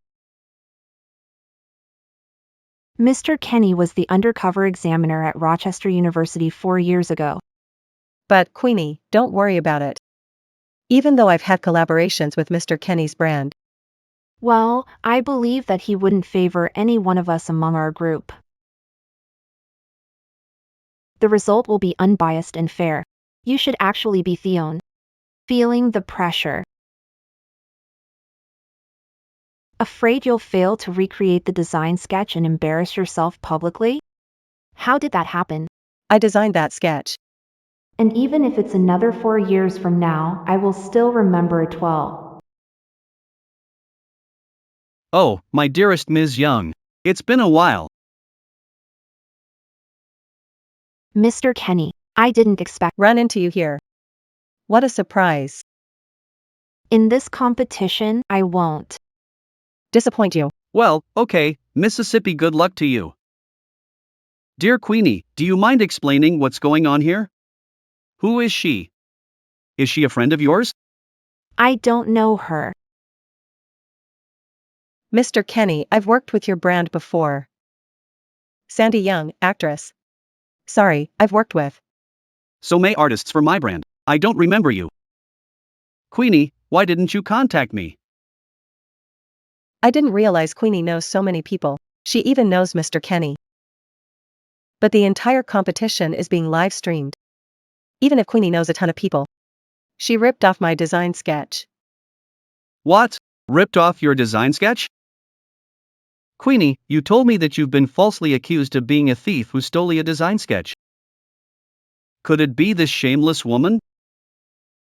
Mr. Kenny was the undercover examiner at Rochester University 4 years ago. But, Queenie, don't worry about it. even though I've had collaborations with Mr. Kenny's brand. Well, I believe that he wouldn't favor any one of us among our group. The result will be unbiased and fair. You should actually be Theon. Feeling the pressure. Afraid you'll fail to recreate the design sketch and embarrass yourself publicly? How did that happen? I designed that sketch. And even if it's another 4 years from now, I will still remember it well. Oh, my dearest Ms. Young. It's been a while. Mr. Kenny, I didn't expect. Run into you here. What a surprise. In this competition, I won't Disappoint you. Well, okay, Mississippi, good luck to you. Dear Queenie, do you mind explaining what's going on here? Who is she? Is she a friend of yours? I don't know her. Mr. Kenny, I've worked with your brand before. Sandy Young, actress. Sorry, I've worked with. So may artists for my brand. I don't remember you. Queenie, why didn't you contact me? I didn't realize Queenie knows so many people. She even knows Mr. Kenny. But the entire competition is being live streamed. Even if Queenie knows a ton of people. She ripped off my design sketch. What? Ripped off your design sketch? Queenie, you told me that you've been falsely accused of being a thief who stole a design sketch. Could it be this shameless woman?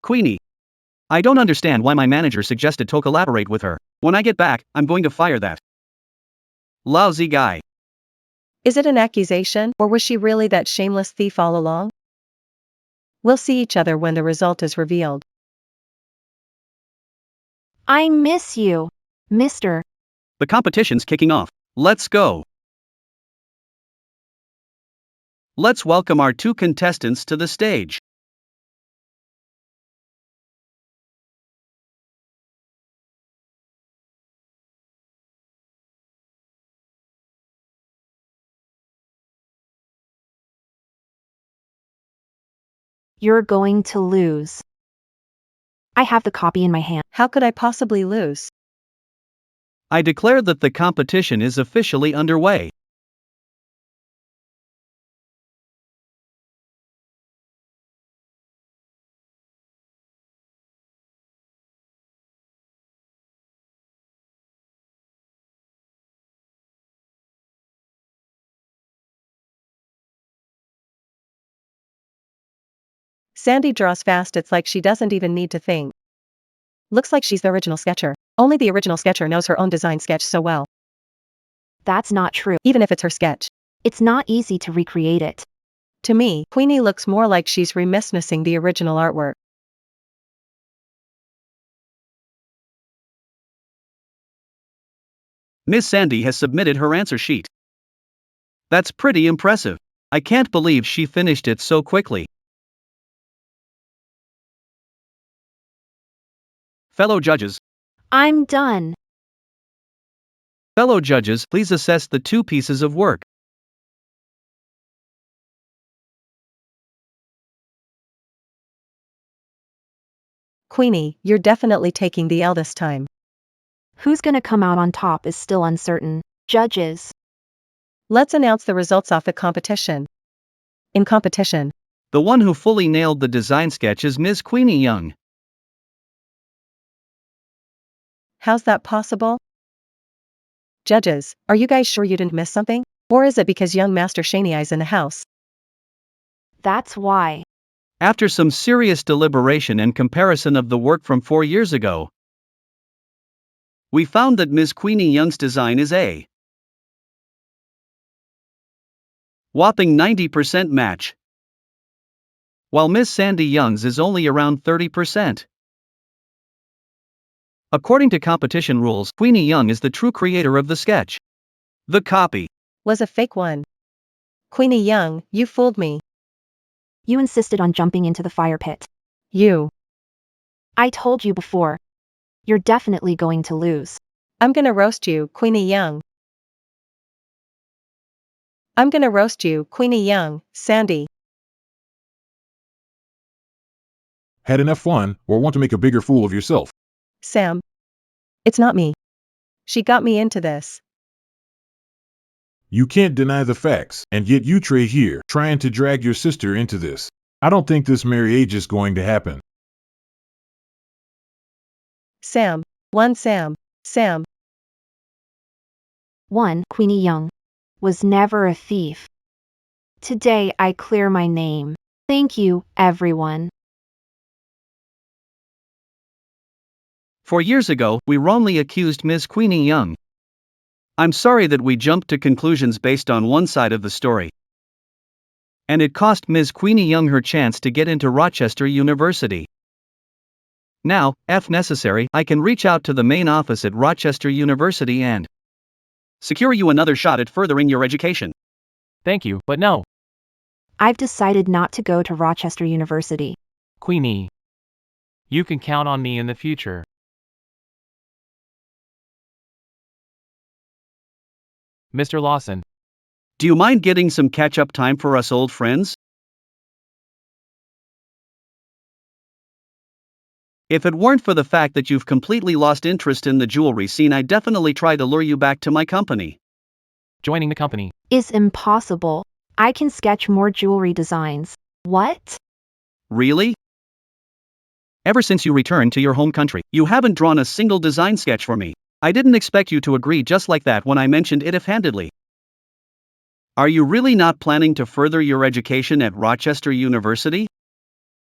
Queenie, I don't understand why my manager suggested to collaborate with her. When I get back, I'm going to fire that lousy guy. Is it an accusation, or was she really that shameless thief all along? We'll see each other when the result is revealed. I miss you, Mr. The competition's kicking off. Let's go. Let's welcome our 2 contestants to the stage. You're going to lose. I have the copy in my hand. How could I possibly lose? I declare that the competition is officially underway. Sandy draws fast, it's like she doesn't even need to think. Looks like she's the original sketcher. Only the original sketcher knows her own design sketch so well. That's not true. Even if it's her sketch. It's not easy to recreate it. To me, Queenie looks more like she's reminiscing the original artwork. Miss Sandy has submitted her answer sheet. That's pretty impressive. I can't believe she finished it so quickly. Fellow judges, I'm done. Fellow judges, please assess the 2 pieces of work. Queenie, you're definitely taking the L this time. Who's gonna come out on top is still uncertain. Judges. Let's announce the results of the competition. In competition, The one who fully nailed the design sketch is Ms. Queenie Young. how's that possible? Judges, are you guys sure you didn't miss something? Or is it because young Master Shaney's in the house? That's why. After some serious deliberation and comparison of the work from 4 years ago, we found that Ms. Queenie Young's design is a whopping 90% match, while Miss Sandy Young's is only around 30%. According to competition rules, Queenie Young is the true creator of the sketch. The copy Was a fake one. Queenie Young, you fooled me. You insisted on jumping into the fire pit. You. I told you before. You're definitely going to lose. I'm gonna roast you, Queenie Young. I'm gonna roast you, Queenie Young, Sandy. Had enough fun, or want to make a bigger fool of yourself? Sam. It's not me. She got me into this. You can't deny the facts, and yet you Trey here, trying to drag your sister into this. I don't think this marriage is going to happen. Sam. Sam. 1. Queenie Young. Was never a thief. Today I clear my name. Thank you, everyone. 4 years ago, we wrongly accused Ms. Queenie Young. I'm sorry that we jumped to conclusions based on one side of the story. And it cost Ms. Queenie Young her chance to get into Rochester University. Now, if necessary, I can reach out to the main office at Rochester University and secure you another shot at furthering your education. Thank you, but no. I've decided not to go to Rochester University. Queenie. You can count on me in the future. Mr. Lawson. Do you mind getting some catch-up time for us old friends? If it weren't for the fact that you've completely lost interest in the jewelry scene, I'd definitely try to lure you back to my company. Joining the company is impossible. I can sketch more jewelry designs. What? Really? Ever since you returned to your home country, you haven't drawn a single design sketch for me. I didn't expect you to agree just like that when I mentioned it offhandedly. Are you really not planning to further your education at Rochester University?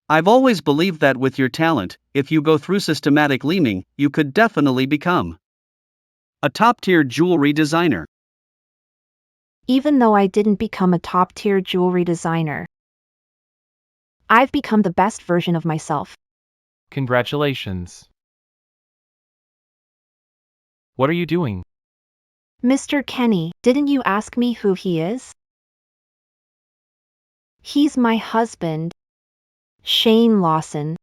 I've always believed that with your talent, if you go through systematic learning, you could definitely become a top-tier jewelry designer. Even though I didn't become a top-tier jewelry designer, I've become the best version of myself. Congratulations. What are you doing? Mr. Kenny, didn't you ask me who he is? He's my husband, Shane Lawson.